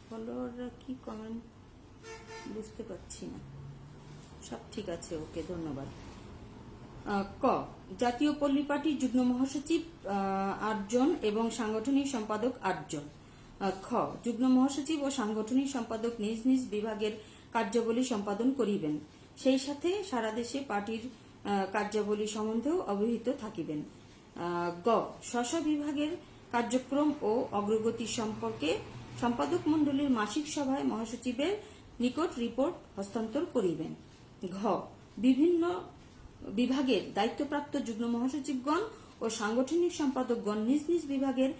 ফলোয়াররা কি কমেন্ট বুঝতে পারছি না, সব ঠিক আছে, ওকে, ধন্যবাদ। ক জাতীয় পল্লী পার্টির যুগ্ম মহাসচিব 8 জন এবং সাংগঠনিক সম্পাদক 8 জন। খ যুগ্ম মহাসচিব ও সাংগঠনিক সম্পাদক নিজ নিজ বিভাগের কার্যাবলী সম্পাদন করিবেন, সেই সাথে সারা দেশে পার্টির কার্যাবলী সম্বন্ধেও অবহিত থাকিবেন। গ স্ব বিভাগের কার্যক্রম ও অগ্রগতি সম্পর্কে সম্পাদক মণ্ডলীর মাসিক সভায় মহাসচিবের নিকট রিপোর্ট হস্তান্তর করিবেন। ঘ বিভিন্ন বিভাগের দায়িত্বপ্রাপ্ত যুগ্ম মহাসচিবগণ ও সাংগঠনিক সম্পাদকগণ নিজ নিজ বিভাগের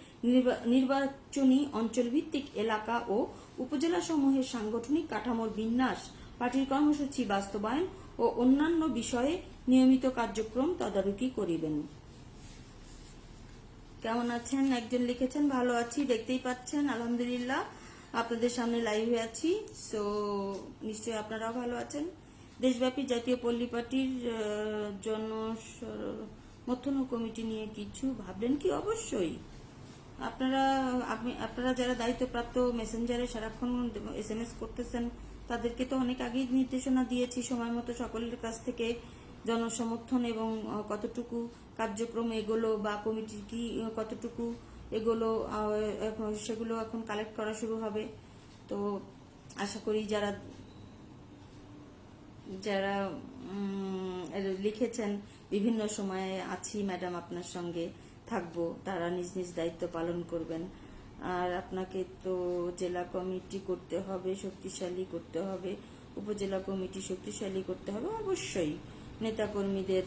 নির্বাচনী অঞ্চলভিত্তিক এলাকা ও উপজেলা সমূহের সাংগঠনিক কাঠামোর বিন্যাস, পার্টির কর্মসূচি বাস্তবায়ন ও অন্যান্য বিষয়ে নিয়মিত কার্যক্রম তদারকি করিবেন। কেমন আছেন? একজন লিখেছেন ভালো আছি, দেখতেই পাচ্ছেন, আলহামদুলিল্লাহ আপনাদের সামনে লাইভে আছি। সো নিশ্চয়ই আপনারাও ভালো আছেন। দেশব্যাপী জাতীয় পল্লী পার্টির জনসমর্থন কমিটি নিয়ে কিছু ভাবলেন কি? অবশ্যই আপনারা যারা দায়িত্বপ্রাপ্ত মেসেঞ্জারে সারাক্ষণ SMS করতেছেন তাদেরকে তো অনেক আগেই নির্দেশনা দিয়েছি সময় মতো সকলের কাছ থেকে জনসমর্থন এবং কতটুকু কার্যক্রম এগোলো বা কমিটির কি কতটুকু এগোলো সেগুলো এখন কালেক্ট করা শুরু হবে। তো আশা করি যারা লিখেছেন বিভিন্ন সময়ে আছি ম্যাডাম আপনার সঙ্গে থাকবো, তারা নিজ নিজ দায়িত্ব পালন করবেন। আর আপনাকে তো জেলা কমিটি করতে হবে, শক্তিশালী করতে হবে, উপজেলা কমিটি শক্তিশালী করতে হবে, অবশ্যই নেতাকর্মীদের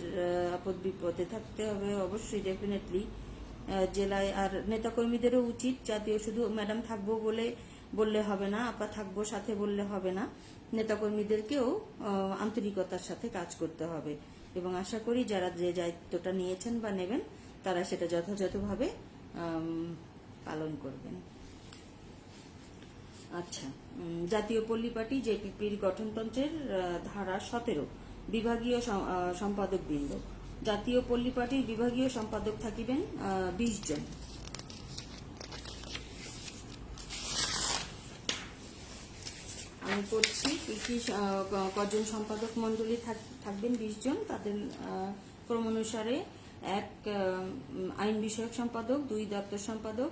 আপদ বিপদে থাকতে হবে, অবশ্যই ডেফিনেটলি জেলায়। আর নেতাকর্মীদেরও উচিত জাতীয় শুধু ম্যাডাম থাকবো বললে হবে না, আপা থাকবো সাথে বললে হবে না, নেতাকর্মীদেরকেও আন্তরিকতার সাথে কাজ করতে হবে এবং আশা করি যারা যে দায়িত্বটা নিয়েছেন বা নেবেন তারা সেটা যথাযথভাবে পালন করবেন। আচ্ছা, জাতীয় পল্লী পার্টি জেপিপির গঠনতন্ত্রের ধারা 17 বিভাগীয় সম্পাদক বৃন্দ। জাতীয় পল্লী পার্টির বিভাগীয় সম্পাদক থাকিবেন 20 জন। আমি করছি কি কজন সম্পাদক মণ্ডলী থাকবেন 20 জন। তাদের ক্রমানুসারে 1 আইন বিষয়ক সম্পাদক, 2 দপ্তর সম্পাদক,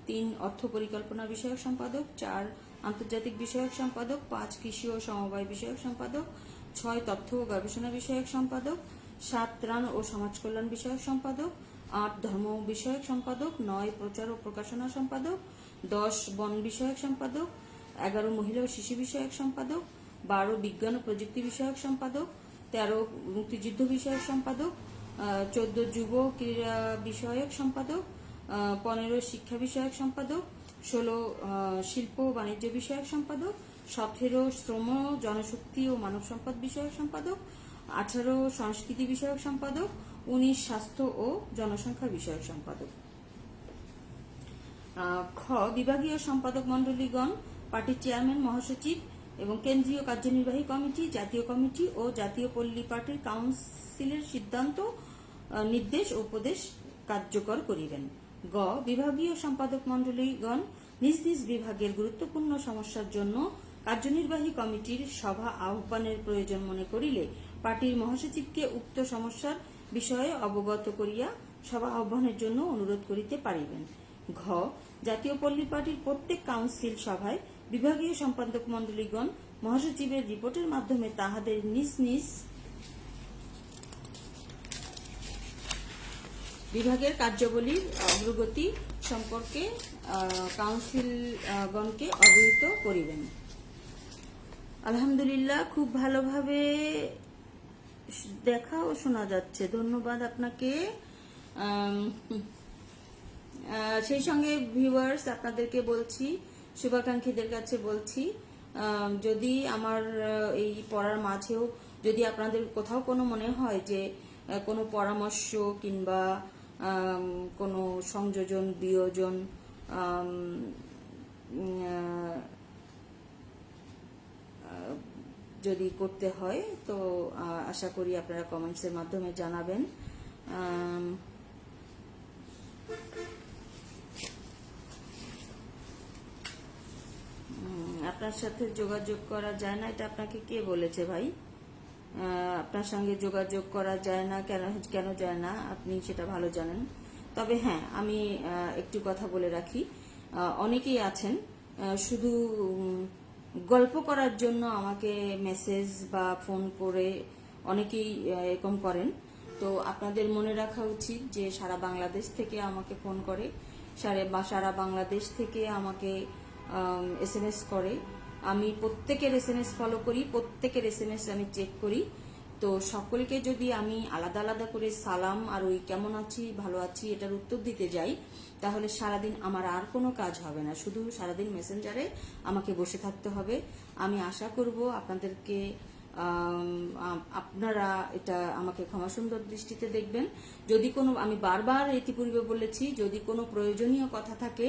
3 অর্থ পরিকল্পনা বিষয়ক সম্পাদক, 4 আন্তর্জাতিক বিষয়ক সম্পাদক, 5 কৃষি ও সমবায় বিষয়ক সম্পাদক, 6 তথ্য ও গবেষণা বিষয়ক সম্পাদক, 7 ত্রাণ ও সমাজ কল্যাণ বিষয়ক সম্পাদক, 8 ধর্ম বিষয়ক সম্পাদক, 9 প্রচার ও প্রকাশনা সম্পাদক, 10 বন বিষয়ক সম্পাদক, 11 মহিলা ও শিশু বিষয়ক সম্পাদক, 12 বিজ্ঞান ও প্রযুক্তি বিষয়ক সম্পাদক, 13 মুক্তিযুদ্ধ বিষয়ক সম্পাদক, 14 যুব ক্রীড়া বিষয়ক সম্পাদক, 15 শিক্ষা বিষয়ক সম্পাদক, 16 শিল্প ও বাণিজ্য বিষয়ক সম্পাদক, 17 শ্রম জনশক্তি ও মানব সম্পদ বিষয়ক সম্পাদক, 18 সংস্কৃতি বিষয়ক সম্পাদক, 19 স্বাস্থ্য ও জনসংখ্যা বিষয়ক সম্পাদক। খ বিভাগীয় সম্পাদক মণ্ডলীগণ পার্টির চেয়ারম্যান, মহাসচিব এবং কেন্দ্রীয় কার্যনির্বাহী কমিটি, জাতীয় কমিটি ও জাতীয় পল্লী পার্টির কাউন্সিলের সিদ্ধান্ত, নির্দেশ ও উপদেশ কার্যকর করিবেন। গ বিভাগীয় সম্পাদক মণ্ডলীগণ নিজ নিজ বিভাগের গুরুত্বপূর্ণ সমস্যার জন্য কার্যনির্বাহী কমিটির সভা আহ্বানের প্রয়োজন মনে করিলে পার্টির মহাসচিবকে উক্ত সমস্যার বিষয়ে অবগত করিয়া সভা আহ্বানের জন্য অনুরোধ করিতে পারিবেন। ঘ জাতীয় পল্লী পার্টির প্রত্যেক কাউন্সিল সভায় বিভাগীয় সম্পাদক মণ্ডলীগণ মহাসচিবের রিপোর্টের মাধ্যমে তাহাদের নিজ নিজ বিভাগের কার্যাবলীর অগ্রগতি সম্পর্কে কাউন্সিলগণকে অবহিত করিবেন। আলহামদুলিল্লাহ, খুব ভালোভাবে দেখা ও শোনা যাচ্ছে, ধন্যবাদ আপনাকে। সেই সঙ্গে ভিউয়ার্স আপনাদেরকে বলছি, শুভাকাঙ্ক্ষীদের কাছে বলছি, যদি আমার এই পড়ার মাঝেও যদি আপনাদের কোথাও কোনো মনে হয় যে কোনো পরামর্শ কিংবা কোনো সংযোজন বিয়োজন যদি করতে হয় তো আশা করি আপনারা কমেন্টসের মাধ্যমে জানাবেন। আপনার সাথে যোগাযোগ করা যায় না, এটা আপনাকে কে বলেছে ভাই? আপনার সঙ্গে যোগাযোগ করা যায় না, কেন যায় না আপনি সেটা ভালো জানেন। তবে হ্যাঁ, আমি একটু কথা বলে রাখি, অনেকেই আছেন শুধু গল্প করার জন্য আমাকে মেসেজ বা ফোন করে অনেকেই এরকম করেন। তো আপনাদের মনে রাখা উচিত যে সারা বাংলাদেশ থেকে আমাকে ফোন করে, সারা বাংলাদেশ থেকে আমাকে SMS করে। আমি প্রত্যেকের SMS ফলো করি, প্রত্যেকের SMS আমি চেক করি। তো সকলকে যদি আমি আলাদা আলাদা করে সালাম আর ওই কেমন আছি ভালো আছি এটার উত্তর দিতে যাই, তাহলে সারাদিন আমার আর কোনো কাজ হবে না, শুধু সারাদিন মেসেঞ্জারে আমাকে বসে থাকতে হবে। আমি আশা করব আপনাদেরকে আপনারা এটা আমাকে ক্ষমা সুন্দর দৃষ্টিতে দেখবেন। যদি কোনো, আমি বারবার ইতিপূর্বে বলেছি, যদি কোনো প্রয়োজনীয় কথা থাকে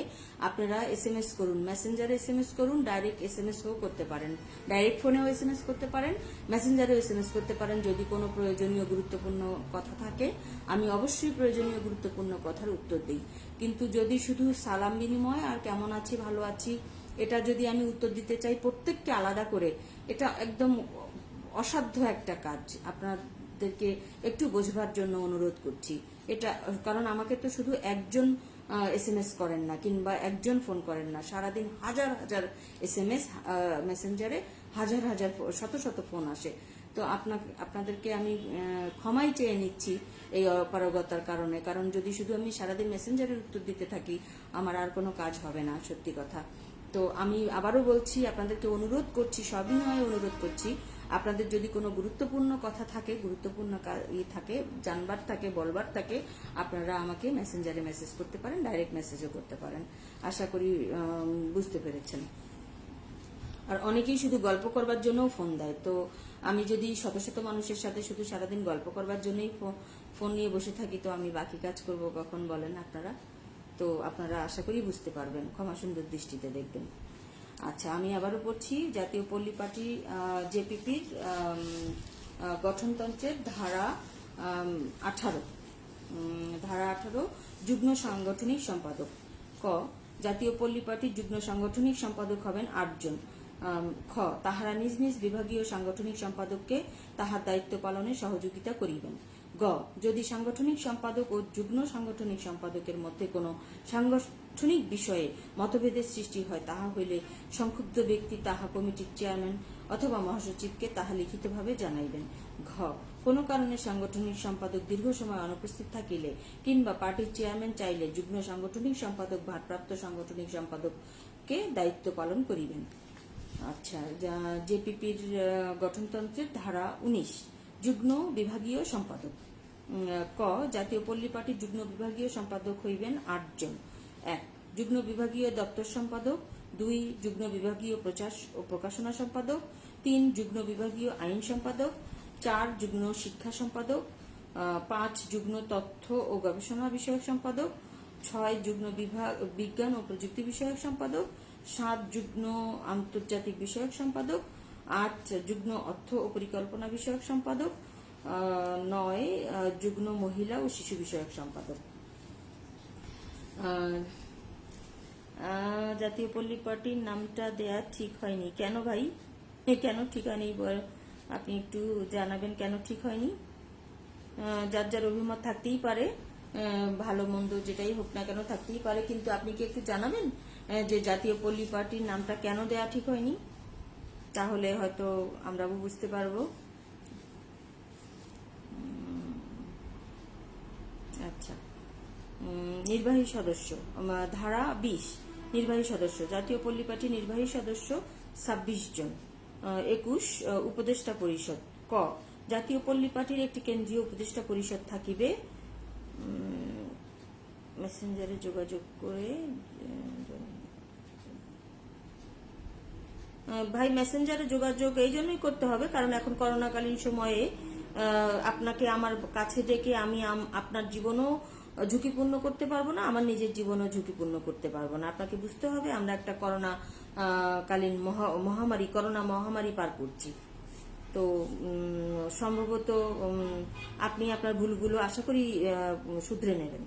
আপনারা SMS করুন, মেসেঞ্জারে SMS করুন, ডাইরেক্ট SMS-ও করতে পারেন, ডাইরেক্ট ফোনেও SMS করতে পারেন, মেসেঞ্জারেও SMS করতে পারেন। যদি কোনো প্রয়োজনীয় গুরুত্বপূর্ণ কথা থাকে আমি অবশ্যই প্রয়োজনীয় গুরুত্বপূর্ণ কথার উত্তর দিই। কিন্তু যদি শুধু সালাম বিনিময় আর কেমন আছি ভালো আছি এটা যদি আমি উত্তর দিতে চাই প্রত্যেককে আলাদা করে, এটা একদম অসাধ্য একটা কাজ। আপনাদেরকে একটু বোঝবার জন্য অনুরোধ করছি এটা, কারণ আমাকে তো শুধু একজন SMS করেন না কিংবা একজন ফোন করেন না, সারাদিন হাজার হাজার SMS মেসেঞ্জারে হাজার হাজার শত শত ফোন আসে। তো আপনাদেরকে আমি ক্ষমাই চেয়ে নিচ্ছি এই অপারগতার কারণে, কারণ যদি শুধু আমি সারাদিন মেসেঞ্জারের উত্তর দিতে থাকি আমার আর কোনো কাজ হবে না, সত্যি কথা। তো আমি আবারও বলছি, আপনাদেরকে অনুরোধ করছি, সবিনয়ে অনুরোধ করছি, আপনাদের যদি কোনো গুরুত্বপূর্ণ কথা থাকে, গুরুত্বপূর্ণ থাকে, জানবার থাকে, বলবার থাকে, আপনারা আমাকে মেসেঞ্জারে মেসেজ করতে পারেন, ডাইরেক্ট মেসেজও করতে পারেন। আশা করি বুঝতে পেরেছেন। আর অনেকেই শুধু গল্প করবার জন্যও ফোন দেয়। তো আমি যদি শত শত মানুষের সাথে শুধু সারাদিন গল্প করবার জন্যই ফোন নিয়ে বসে থাকি, তো আমি বাকি কাজ করব কখন বলেন আপনারা? তো আপনারা আশা করি বুঝতে পারবেন, ক্ষমা সুন্দর দৃষ্টিতে দেখবেন। আচ্ছা, আমি আবারও পড়ছি। জাতীয় পল্লী পার্টি জেপিপির গঠনতন্ত্রের ধারা 18, যুগ্ম সাংগঠনিক সম্পাদক। ক, জাতীয় পল্লী পার্টির যুগ্ম সাংগঠনিক সম্পাদক হবেন 8 জন। খ, তাহারা নিজ নিজ বিভাগীয় সাংগঠনিক সম্পাদককে তাহার দায়িত্ব পালনে সহযোগিতা করিবেন। গ, যদি সাংগঠনিক সম্পাদক ও যুগ্ম সাংগঠনিক সম্পাদকের মধ্যে কোনো সাংগঠনিক বিষয়ে মতভেদের সৃষ্টি হয়, তাহা হইলে সংক্ষুব্ধ ব্যক্তি তাহা কমিটির চেয়ারম্যান অথবা মহাসচিবকে তাহা লিখিতভাবে জানাইবেন। ঘ, কোনো কারণে সাংগঠনিক সম্পাদক দীর্ঘ সময় অনুপস্থিত থাকিলে কিংবা পার্টির চেয়ারম্যান চাইলে যুগ্ম সাংগঠনিক সম্পাদক ভারপ্রাপ্ত সাংগঠনিক সম্পাদককে দায়িত্ব পালন করিবেন। আচ্ছা, জেপিপির গঠনতন্ত্রের ধারা 19, যুগ্ম বিভাগীয় সম্পাদক। ক, জাতীয় পল্লী পার্টির যুগ্ম বিভাগীয় সম্পাদক হইবেন 8 জন। 1, যুগ্ম বিভাগীয় দপ্তর সম্পাদক। 2, যুগ্ম বিভাগীয় প্রচার ও প্রকাশনা সম্পাদক। 3, যুগ্ম বিভাগীয় আইন সম্পাদক। 4, যুগ্ম শিক্ষা সম্পাদক। 5, যুগ্ম তথ্য ও গবেষণা বিষয়ক সম্পাদক। 6, যুগ্ম বিজ্ঞান ও প্রযুক্তি বিষয়ক সম্পাদক। 7, যুগ্ম আন্তর্জাতিক বিষয়ক সম্পাদক। 8, যুগ্ম অর্থ ও পরিকল্পনা বিষয়ক সম্পাদক। 9, যুগ্ম মহিলা ও শিশু বিষয়ক সম্পাদক। জাতীয় পল্লী পার্টির নামটা দেয়া ঠিক হয়নি কেন ভাই? কেন ঠিক হয়নি আপনি একটু জানাবেন, কেন ঠিক হয়নি? যার যার অভিমত থাকতেই পারে, ভালো মন্দ যেটাই হোক না কেন থাকতেই পারে, কিন্তু আপনি কি একটু জানাবেন যে জাতীয় পল্লী পার্টির নামটা কেন দেয়া ঠিক হয়নি? তাহলে হয়তো আমরা বুঝতে পারবো। আচ্ছা, নির্বাহী সদস্য, ধারা 20, নির্বাহী সদস্য, জাতীয় পল্লী পার্টির নির্বাহী সদস্য 26 জন। 21, উপদেষ্টা পরিষদ। ক, জাতীয় পল্লী পার্টির একটি কেন্দ্রীয় উপদেষ্টা পরিষদ থাকিবে। মেসেঞ্জারে যোগাযোগ করে, ভাই মেসেঞ্জারে যোগাযোগ এই জন্যই করতে হবে কারণ এখন করোনাকালীন সময়ে আপনাকে আমার কাছে ডেকে আমি আপনার জীবনও ঝুঁকিপূর্ণ করতে পারবো না, আমার নিজের জীবনও ঝুঁকিপূর্ণ করতে পারবো না। আপনাকে বুঝতে হবে আমরা একটা কালীন করোনা মহামারী পার করছি। তো সম্ভবত আপনি আপনার ভুলগুলো আশা করি শুধরে নেবেন।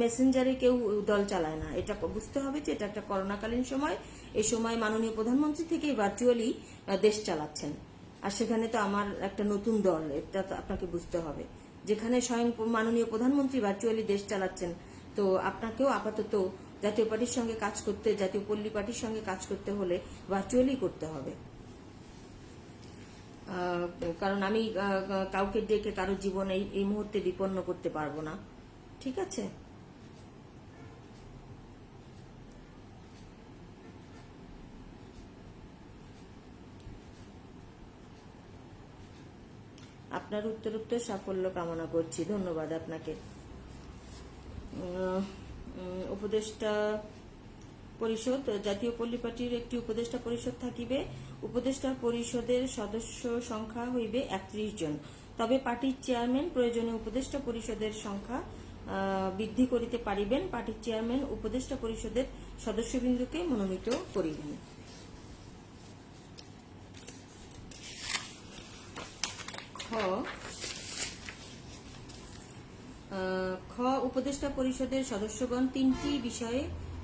মেসেঞ্জারে কেউ দল চালায় না, এটা বুঝতে হবে যে এটা একটা করোনাকালীন সময়। এই সময় মাননীয় প্রধানমন্ত্রী থেকেই ভার্চুয়ালি দেশ চালাচ্ছেন, আর সেখানে তো আমার একটা নতুন দল, এটা তো আপনাকে বুঝতে হবে। যেখানে স্বয়ং মাননীয় প্রধানমন্ত্রী ভার্চুয়ালি দেশ চালাচ্ছেন, তো আপনাকেও আপাতত জাতীয় পার্টির সঙ্গে কাজ করতে, জাতীয় পল্লী পার্টির সঙ্গে কাজ করতে হলে ভার্চুয়ালি করতে হবে। কারণ আমি কাউকে ডেকে কারো জীবন এই মুহূর্তে বিপন্ন করতে পারবো না, ঠিক আছে? আপনার উত্তরোত্তর সাফল্য কামনা করছি, ধন্যবাদ আপনাকে। উপদেষ্টা পরিষদ, জাতীয় পল্লী পার্টির একটি উপদেষ্টা পরিষদ থাকিবে। উপদেষ্টা পরিষদের সদস্য সংখ্যা হইবে 31 জন। তবে পার্টির চেয়ারম্যান প্রয়োজনে উপদেষ্টা পরিষদের সংখ্যা বৃদ্ধি করিতে পারিবেন। পার্টির চেয়ারম্যান উপদেষ্টা পরিষদের সদস্যবৃন্দকে মনোনীত করিবেন। খ, উপদেষ্টা পরিষদের সদস্যগণ 3টি বিষয়ে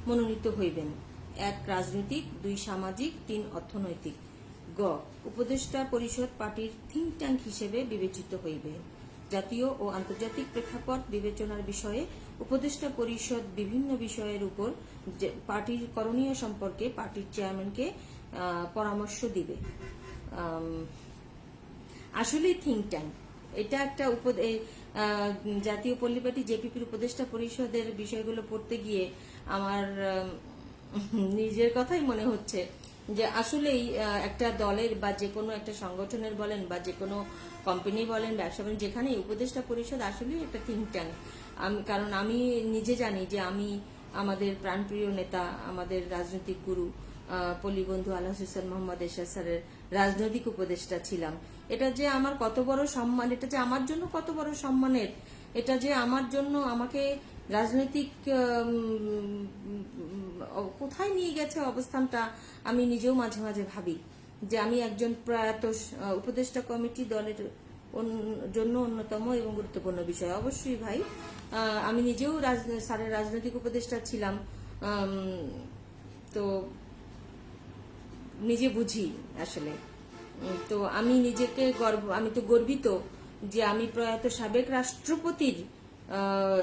মনোনীত হইবেন: 1 রাজনৈতিক, 2 সামাজিক, 3 অর্থনৈতিক। গ, উপদেষ্টা পরিষদ পার্টির থিঙ্ক ট্যাঙ্ক হিসেবে বিবেচিত হইবে। জাতীয় ও আন্তর্জাতিক প্রেক্ষাপট বিবেচনার বিষয়ে উপদেষ্টা পরিষদ বিভিন্ন বিষয়ের উপর পার্টির করণীয় সম্পর্কে পার্টির চেয়ারম্যানকে পরামর্শ দিবে। আসলেই থিঙ্ক ট্যাঙ্ক, এটা একটা জাতীয় পল্লী পার্টি জেপিপির উপদেষ্টা পরিষদের বিষয়গুলো পড়তে গিয়ে আমার নিজের কথাই মনে হচ্ছে যে আসলেই একটা দলের বা যে কোনো একটা সংগঠনের বলেন বা যে কোনো কোম্পানি বলেন, ব্যবসা বলেন, যেখানে উপদেষ্টা পরিষদ আসলেই একটা থিঙ্ক ট্যাঙ্ক। কারণ আমি নিজে জানি যে আমি আমাদের প্রাণপ্রিয় নেতা, আমাদের রাজনৈতিক গুরু পল্লীবন্ধু আলহাজ হোসেন মোহাম্মদ এরশাদ স্যারের রাজনৈতিক উপদেষ্টা ছিলাম। এটা যে আমার কত বড় সম্মান, এটা যে আমার জন্য কত বড় সম্মানের, এটা যে আমার জন্য আমাকে রাজনৈতিক কোথায় নিয়ে গেছে অবস্থানটা আমি নিজেও মাঝে মাঝে ভাবি যে আমি একজন প্রয়াত উপদেষ্টা কমিটি দলের জন্য অন্যতম এবং গুরুত্বপূর্ণ বিষয়। অবশ্যই ভাই, আমি নিজেও স্যারের রাজনৈতিক উপদেষ্টা ছিলাম, তো নিজে বুঝি আসলে। তো আমি নিজেকে আমি তো গর্বিত যে আমি প্রয়াত সাবেক রাষ্ট্রপতির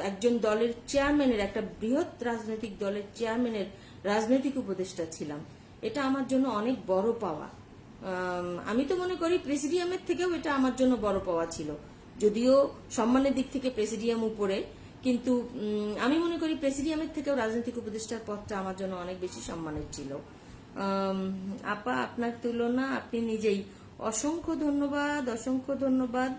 একজন দলের চেয়ারম্যানের, একটা বৃহৎ রাজনৈতিক দলের চেয়ারম্যানের রাজনৈতিক উপদেষ্টা ছিলাম। এটা আমার জন্য অনেক বড় পাওয়া। আমি তো মনে করি প্রেসিডিয়ামের থেকেও এটা আমার জন্য বড় পাওয়া ছিল, যদিও সম্মানের দিক থেকে প্রেসিডিয়াম উপরে, কিন্তু আমি মনে করি প্রেসিডিয়ামের থেকেও রাজনৈতিক উপদেষ্টার পদটা আমার জন্য অনেক বেশি সম্মানের ছিল। আপা, আপনার তুলনা আপনি নিজেই। অসংখ্য ধন্যবাদ, অসংখ্য ধন্যবাদ।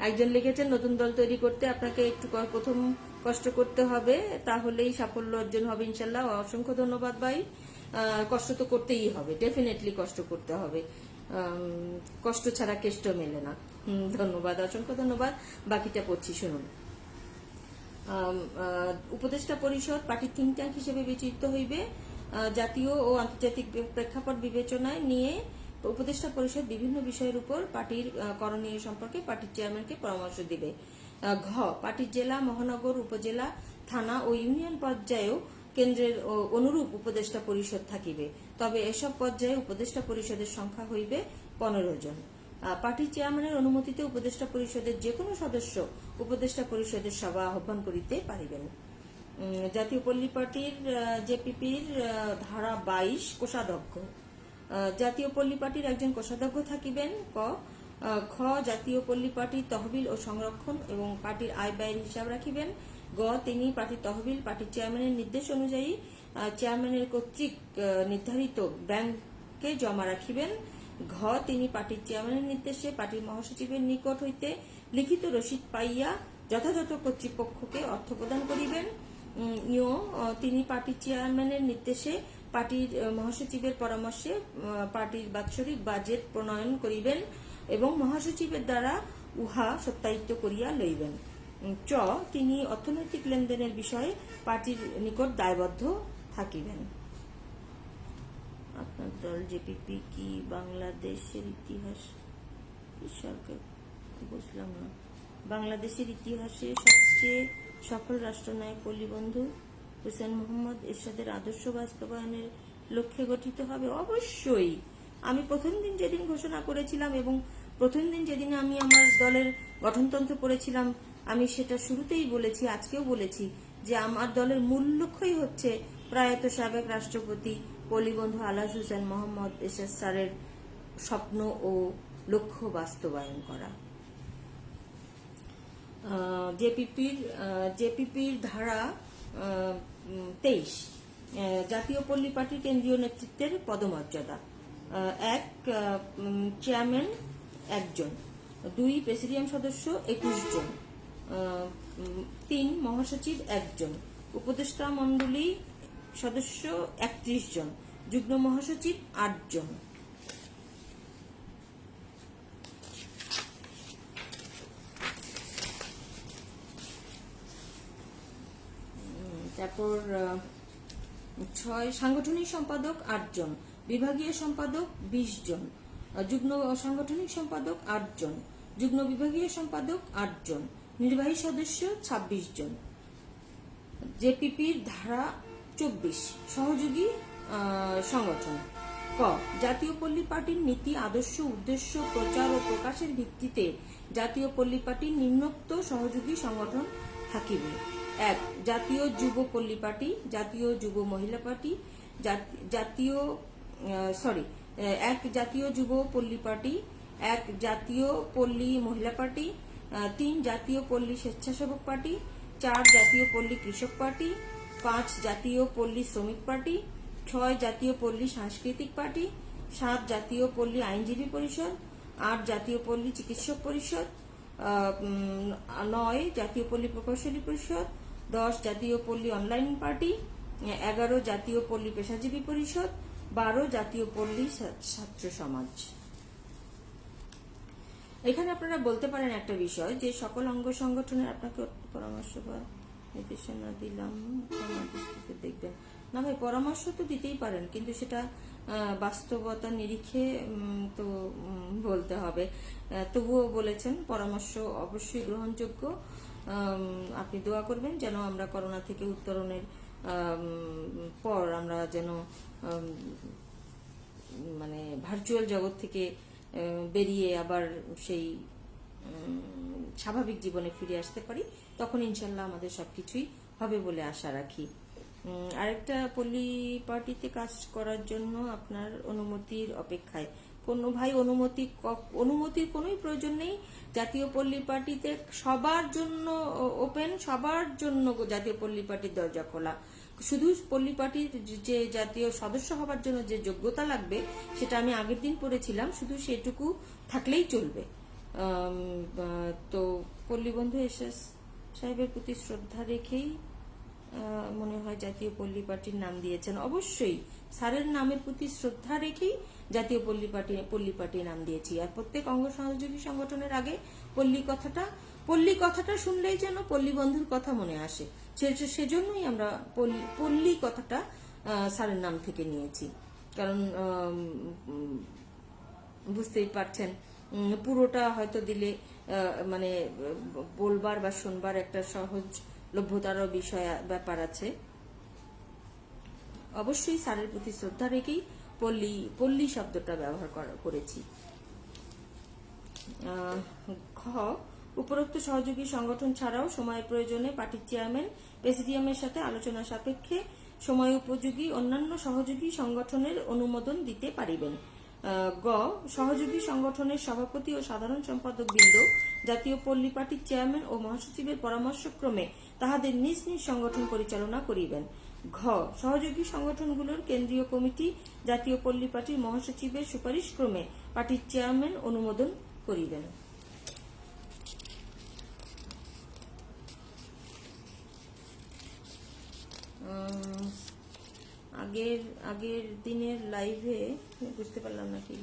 একজন লিখেছেন নতুন দল তৈরি করতে আপনাকে একটু প্রথম কষ্ট করতে হবে, তাহলেই সাফল্য অর্জন হবে ইনশাল্লাহ। অসংখ্য ধন্যবাদ ভাই। কষ্ট তো করতেই হবে, ডেফিনেটলি কষ্ট করতে হবে, কষ্ট ছাড়া কেষ্ট মেলে না। ধন্যবাদ, অসংখ্য ধন্যবাদ। বাকিটা পড়ছি, শুনুন। উপদেষ্টা পরিষদ পার্টির থিঙ্ক ট্যাঙ্ক হিসেবে বিবেচিত হইবে। জাতীয় ও আন্তর্জাতিক প্রেক্ষাপট বিবেচনায় নিয়ে উপদেষ্টা পরিষদ বিভিন্ন বিষয়ের উপর পার্টির করণীয় সম্পর্কে পার্টির চেয়ারম্যানকে পরামর্শ দিবে। ঘ, পার্টির জেলা, মহানগর, উপজেলা, থানা ও ইউনিয়ন পর্যায়েও কেন্দ্রের অনুরূপ উপদেষ্টা পরিষদ থাকিবে। তবে এসব পর্যায়ে উপদেষ্টা পরিষদের সংখ্যা হইবে 15 জন। পার্টির চেয়ারম্যানের অনুমতিতে উপদেষ্টা পরিষদের যে কোনো সদস্য উপদেষ্টা পরিষদের সভা আহ্বান করিতে পারিবেন। জাতীয় পল্লী পার্টির জেপিপির ধারা 22, কোষাধ্যক্ষ। জাতীয় পল্লী পার্টির একজন কোষাধ্যক্ষ থাকিবেন। ক, খ জাতীয় পল্লী পার্টির তহবিল ও সংরক্ষণ এবং পার্টির আয় ব্যয়ের হিসাব রাখিবেন। গ তিনি পার্টির তহবিল পার্টির চেয়ারম্যানের নির্দেশ অনুযায়ী চেয়ারম্যানের কর্তৃক নির্ধারিত ব্যাংকে জমা রাখিবেন। ঘ তিনি পার্টির চেয়ারম্যানের নির্দেশে পার্টির মহাসচিবের নিকট হইতে লিখিত রসিদ পাইয়া যথাযথ কর্তৃপক্ষকে অর্থ প্রদান করিবেন। তিনি পার্টির চেয়ারম্যানের নির্দেশে পার্টির মহাসচিবের পরামর্শে পার্টির বাৎসরিক বাজেট প্রণয়ন করিবেন এবং মহাসচিবের দ্বারা উহা সত্যায়িত করিয়া লইবেন। চ তিনি অর্থনৈতিক লেনদেনের বিষয়ে পার্টির নিকট দায়বদ্ধ থাকিবেন। আপনার দল জেপিপি কি বাংলাদেশের ইতিহাস সরকার বুঝলাম না। বাংলাদেশের ইতিহাসে সবচেয়ে সফল রাষ্ট্রনায়ক পল্লীবন্ধু হুসেন মোহাম্মদ এরশাদের আদর্শ বাস্তবায়নের লক্ষ্যে গঠিত হবে। অবশ্যই আমি প্রথম দিন যেদিন ঘোষণা করেছিলাম এবং প্রথম দিন যেদিন আমি আমার দলের গঠনতন্ত্র পড়েছিলাম, আমি সেটা শুরুতেই বলেছি, আজকেও বলেছি যে আমার দলের মূল লক্ষ্যই হচ্ছে প্রয়াত সাবেক রাষ্ট্রপতি পল্লীবন্ধু আলহাজ হুসেন মোহাম্মদ এরশাদ স্যারের স্বপ্ন ও লক্ষ্য বাস্তবায়ন করা। জেপিপির ধারা 23 জাতীয় পল্লী পার্টির কেন্দ্রীয় নেতৃত্বের পদমর্যাদা। 1 চেয়ারম্যান 1 জন, 2 প্রেসিডিয়াম সদস্য 21 জন, 3 মহাসচিব 1 জন, উপদেষ্টা মণ্ডলী সদস্য 31 জন, যুগ্ম মহাসচিব 8 জন। তারপর 6 সাংগঠনিক সম্পাদক 8 জন, বিভাগীয় সম্পাদক 20 জন, যুগ্ম সাংগঠনিক সম্পাদক 8 জন, যুগ্ম বিভাগীয় সম্পাদক 8 জন, নির্বাহী সদস্য 26 জন। জেপিপির ধারা 24 সহযোগী সংগঠন। ক জাতীয় পল্লী পার্টির নীতি আদর্শ উদ্দেশ্য প্রচার ও প্রকাশের ভিত্তিতে জাতীয় পল্লী পার্টির নিম্নোক্ত সহযোগী সংগঠন থাকিবে। 1 জাতীয় যুব পল্লী পার্টি, জাতীয় যুব মহিলা পার্টি, জাতীয় যুব পল্লী পার্টি, 1 জাতীয় পল্লী মহিলা পার্টি, 3 জাতীয় পল্লী স্বেচ্ছাসেবক পার্টি, 4 জাতীয় পল্লী কৃষক পার্টি, 5 জাতীয় পল্লী শ্রমিক পার্টি, 6 জাতীয় পল্লী সাংস্কৃতিক পার্টি, 7 জাতীয় পল্লী আইনজীবী পরিষদ, 8 জাতীয় পল্লী চিকিৎসক পরিষদ, 9 জাতীয় পল্লী প্রকৌশলী পরিষদ, 10 জাতীয় পল্লী অনলাইন পার্টি, 11 জাতীয় পল্লী পেশাজীবী পরিষদ, 12 জাতীয় পল্লী ছাত্র সমাজ। এখানে আপনারা বলতে পারেন একটা বিষয় যে সকল অঙ্গ সংগঠনের আপনাকে পরামর্শ বা নির্দেশনা দিলাম, দেখবেন না ভাই, পরামর্শ তো দিতেই পারেন, কিন্তু সেটা বাস্তবতা নিরিখে তো বলতে হবে। তবুও বলেছেন পরামর্শ অবশ্যই গ্রহণযোগ্য। আপনি দোয়া করবেন যেন আমরা করোনা থেকে উত্তরণের পর আমরা যেন মানে ভার্চুয়াল জগৎ থেকে বেরিয়ে আবার সেই স্বাভাবিক জীবনে ফিরে আসতে পারি, তখন ইনশাল্লাহ আমাদের সবকিছুই হবে বলে আশা রাখি। আরেকটা পল্লী পার্টিতে কাজ করার জন্য আপনার অনুমতির অপেক্ষায়। কোনো ভাই অনুমতির কোনোই প্রয়োজন নেই। জাতীয় পল্লী পার্টিতে সবার জন্য ওপেন, সবার জন্য জাতীয় পল্লী পার্টির দরজা খোলা। শুধু পল্লী পার্টির যে জাতীয় সদস্য হবার জন্য যে যোগ্যতা লাগবে সেটা আমি আগের দিন পড়েছিলাম, শুধু সেটুকু থাকলেই চলবে। তো পল্লীবন্ধু এরশাদ সাহেবের প্রতি শ্রদ্ধা রেখেই মনে হয় জাতীয় পল্লী পার্টির নাম দিয়েছেন। অবশ্যই স্যারের নামের প্রতি শ্রদ্ধা রেখেই জাতীয় পল্লী পার্টি নাম দিয়েছি। আর প্রত্যেক অঙ্গ সহযোগী সংগঠনের আগে পল্লী কথাটা শুনলেই যেন পল্লী বন্ধুর কথা মনে আসে, সেজন্যই আমরা পল্লী কথাটা স্যারের নাম থেকে নিয়েছি। কারণ বুঝতেই পারছেন পুরোটা হয়তো দিলে মানে বলবার বা শুনবার একটা সহজ লভ্যতারও ব্যাপার আছে। অবশ্যই স্যারের প্রতি শ্রদ্ধা রেখেই পল্লী শব্দটা ব্যবহার করেছি। খ উপরোক্ত সহযোগী সংগঠন ছাড়াও সময়ের প্রয়োজনে পার্টির চেয়ারম্যান প্রেসিডিয়ামের সাথে আলোচনা সাপেক্ষে সময় উপযোগী অন্যান্য সহযোগী সংগঠনের অনুমোদন দিতে পারিবেন। গ সহযোগী সংগঠনের সভাপতি ও সাধারণ সম্পাদক বৃন্দ জাতীয় পল্লী পার্টির চেয়ারম্যান ও মহাসচিবের পরামর্শক্রমে তাহাদের নিজ নিজ সংগঠন পরিচালনা করিবেন। ঘ সহযোগী সংগঠনগুলোর কেন্দ্রীয় কমিটি জাতীয় পল্লী পার্টির মহাসচিবের সুপারিশ ক্রমে পার্টির চেয়ারম্যান অনুমোদন করিবেন। আগের দিনের লাইভে বুঝতে পারলাম না কি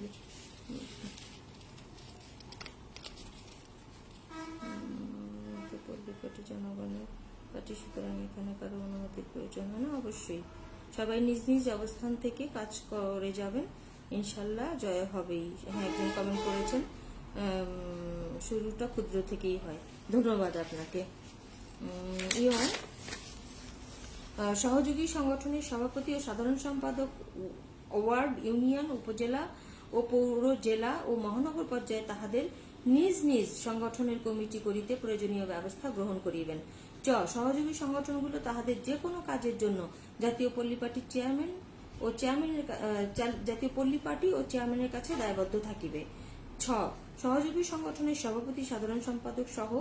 জনগণের পার্টি, সুতরাং এখানে কারো অনুমতির প্রয়োজন হয় না। অবশ্যই সবাই নিজ নিজ অবস্থান থেকে কাজ করে যাবেন, ইনশাল্লাহ জয় হবেই। হ্যাঁ, একজন কমেন্ট করেছেন শুরুটা ক্ষুদ্র থেকেই হয়, ধন্যবাদ আপনাকে। সহযোগী সংগঠনের সভাপতি ও সাধারণ সম্পাদক ওয়ার্ড, ইউনিয়ন, উপজেলা ও পৌর, জেলা ও মহানগর পর্যায়ে তাহাদের নিজ নিজ সংগঠনের কমিটি করিতে প্রয়োজনীয় ব্যবস্থা গ্রহণ করিবেন। চ সহযোগী সংগঠনগুলো তাহাদের যে কোনো কাজের জন্য জাতীয় পল্লী পার্টির চেয়ারম্যান ও জাতীয় পল্লী পার্টি ও চেয়ারম্যানের কাছে দায়বদ্ধ থাকিবে। ছ সহযোগী সংগঠনের সভাপতি, সাধারণ সম্পাদক সহ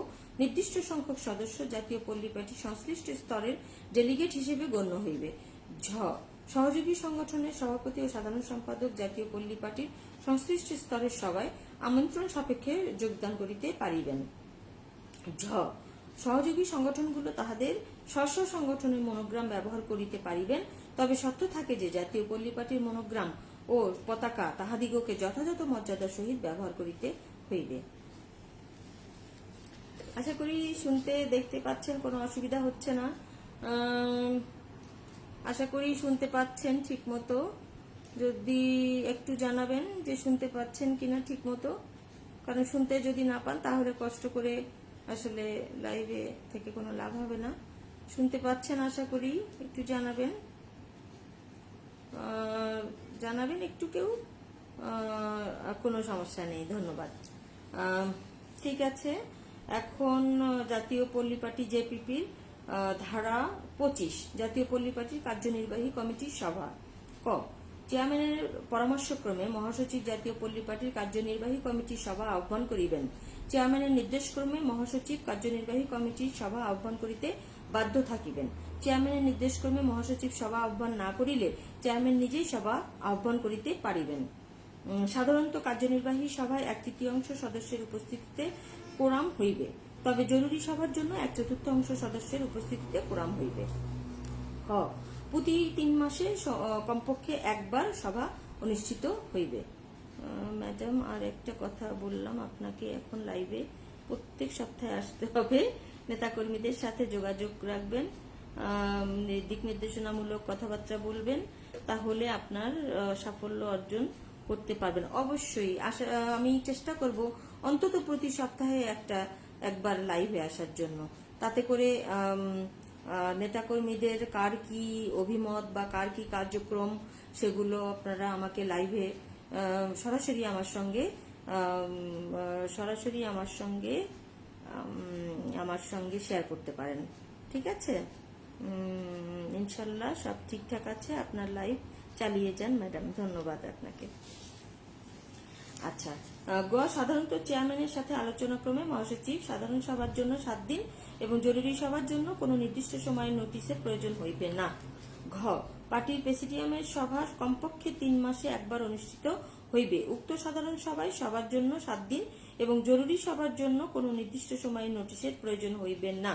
নির্দিষ্ট সংখ্যক সদস্য জাতীয় পল্লী পার্টি সংশ্লিষ্ট স্তরের ডেলিগেট হিসেবে গণ্য হইবে। ঝ সহযোগী সংগঠনের সভাপতি ও সাধারণ সম্পাদক জাতীয় পল্লী পার্টির সংশ্লিষ্ট স্তরের সভায় আমন্ত্রণ সাপেক্ষে যোগদান করিতে পারিবেন। ঝ সহযোগী সংগঠনগুলো তাহাদের স্ব সংগঠনের মনোগ্রাম ব্যবহার করিতে পারিবেন, তবে শর্ত থাকে যে জাতীয় পল্লী পার্টির মনোগ্রাম ও পতাকা তাহাদিগকে যথাযথ মর্যাদার সহিত ব্যবহার করিতে হইবে। আশা করি শুনতে দেখতে পাচ্ছেন, কোনো অসুবিধা হচ্ছে না। আশা করি শুনতে পাচ্ছেন ঠিক মতো। যদি একটু জানাবেন যে শুনতে পাচ্ছেন কিনা ঠিক মতো, কারণ শুনতে যদি না পান তাহলে কষ্ট করে আসলে লাইভে থেকে কোনো লাভ হবে না। শুনতে পাচ্ছেন আশা করি, একটু জানাবেন একটু কেউ, কোনো সমস্যা নেই, ধন্যবাদ। ঠিক আছে, এখন জাতীয় পল্লী পার্টি জেপিপির ধারা 25 জাতীয় পল্লী পার্টির কার্যনির্বাহী কমিটির সভা। ক চেয়ারম্যানের পরামর্শক্রমে মহাসচিব জাতীয় পল্লী পার্টির কার্যনির্বাহী কমিটির সভা আহ্বান করিবেন। চেয়ারম্যানের নির্দেশক্রমে মহাসচিব কার্যনির্বাহী কমিটির সভা আহ্বান করিতে বাধ্য থাকিবেন। চেয়ারম্যানের নির্দেশক্রমে মহাসচিব সভা আহ্বান না করিলে চেয়ারম্যান নিজেই সভা আহ্বান করিতে পারিবেন। সাধারণত কার্যনির্বাহী সভায় 1/3 সদস্যের উপস্থিতিতে কোরাম হইবে, তবে জরুরি সভার জন্য 1/4 সদস্যের উপস্থিতিতে কোরাম হইবে। খ প্রতি 3 মাসে কমপক্ষে একবার সভা অনুষ্ঠিত হইবে। ম্যাডাম, আর একটা কথা বললাম আপনাকে, এখন লাইভে প্রত্যেক সপ্তাহে আসতে হবে, নেতাকর্মীদের সাথে যোগাযোগ রাখবেন, দিক নির্দেশনামূলক কথাবার্তা বলবেন, তাহলে আপনার সাফল্য অর্জন করতে পারবেন। অবশ্যই আমি চেষ্টা করব অন্তত প্রতি সপ্তাহে একবার লাইভে আসার জন্য, তাতে করে নেতাকর্মীদের কার কি অভিমত বা কার কি কার্যক্রম সেগুলো আপনারা আমাকে লাইভে সরাসরি আমার সঙ্গে শেয়ার করতে পারেন। ঠিক আছে, ইনশাল্লাহ সব ঠিকঠাক আছে। আপনার লাইভ চালিয়ে যান ম্যাডাম, ধন্যবাদ আপনাকে। আচ্ছা, গ সাধারণত চেয়ারম্যানের সাথে আলোচনা ক্রমে মহাসচিব সাধারণ সভার জন্য 7 দিন এবং জরুরি সভার জন্য কোনো নির্দিষ্ট সময়ের নোটিশের প্রয়োজন হইবে না। ঘ পার্টির প্রেসিডিয়ামের সভা কমপক্ষে 3 মাসে একবার অনুষ্ঠিত হইবে। উক্ত সাধারণ সভায় সবার জন্য 7 দিন এবং জরুরি সভার জন্য কোনো নির্দিষ্ট সময়ের নোটিশের প্রয়োজন হইবে না।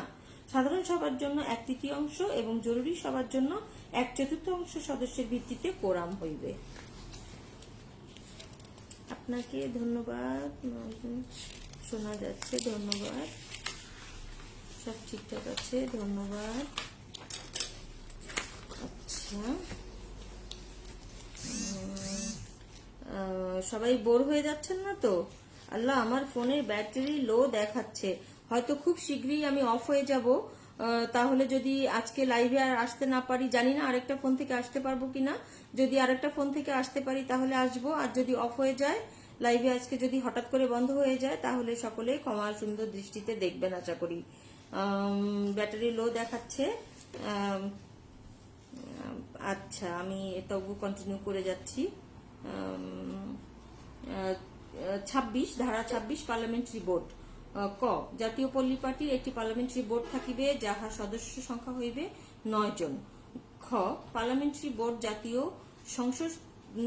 সাধারণ সভার জন্য 1/3 এবং জরুরি সভার জন্য 1/4 সদস্যের ভিত্তিতে কোরাম হইবে। আপনাকে ধন্যবাদ, শোনা যাচ্ছে, ধন্যবাদ, সব ঠিকঠাক আছে, ধন্যবাদ। আচ্ছা, সবাই বোর হয়ে যাচ্ছেন না তো? আল্লাহ, আমার ফোনের ব্যাটারি লো দেখাচ্ছে, হয়তো খুব শীঘ্রই আমি অফ হয়ে যাব। তাহলে যদি আজকে লাইভে আর আসতে না পারি, জানি না আরেকটা ফোন থেকে আসতে পারবো কিনা। যদি আরেকটা ফোন থেকে আসতে পারি তাহলে আসবো, আর যদি অফ হয়ে যায় লাইভে আজকে, যদি হঠাৎ করে বন্ধ হয়ে যায়, তাহলে সকলে ক্ষমা সুন্দর দৃষ্টিতে দেখবেন আশা করি। ব্যাটারি লো দেখাচ্ছে। আচ্ছা, আমি তবু কন্টিনিউ করে যাচ্ছি। ধারা 26 পার্লামেন্টারি বোর্ড। ক, জাতীয় পল্লী পার্টির একটি পার্লামেন্টারি বোর্ড থাকিবে, যাহার সদস্য সংখ্যা হইবে 9 জন। খ, পার্লামেন্টারি বোর্ড জাতীয় সংসদ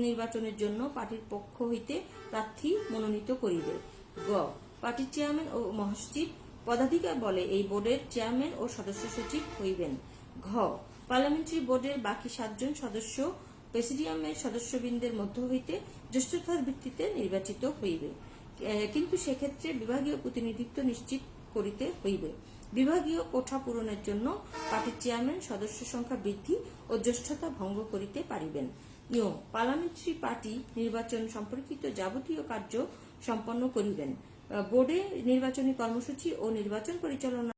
নির্বাচনের জন্য পার্টির পক্ষ হইতে প্রার্থী মনোনীত করিবে। গ, পার্টির চেয়ারম্যান ও মহাসচিব পদাধিকার বলে এই বোর্ডের চেয়ারম্যান ও সদস্য সচিব হইবেন। ঘ, পার্লামেন্টারি বোর্ডের বাকি 7 জন সদস্য প্রেসিডিয়ামের সদস্যবৃন্দের মধ্য হইতে জ্যেষ্ঠতার ভিত্তিতে নির্বাচিত হইবে, কিন্তু সেক্ষেত্রে বিভাগীয় প্রতিনিধিত্ব নিশ্চিত করিতে হইবে। বিভাগীয় কোঠা পূরণের জন্য পার্টির চেয়ারম্যান সদস্য সংখ্যা বৃদ্ধি ও জ্যেষ্ঠতা ভঙ্গ করিতে পারিবেন। পার্লামেন্টারি পার্টি নির্বাচন সম্পর্কিত যাবতীয় কার্য সম্পন্ন করিবেন। বোর্ডে নির্বাচনী কর্মসূচি ও নির্বাচন পরিচালনা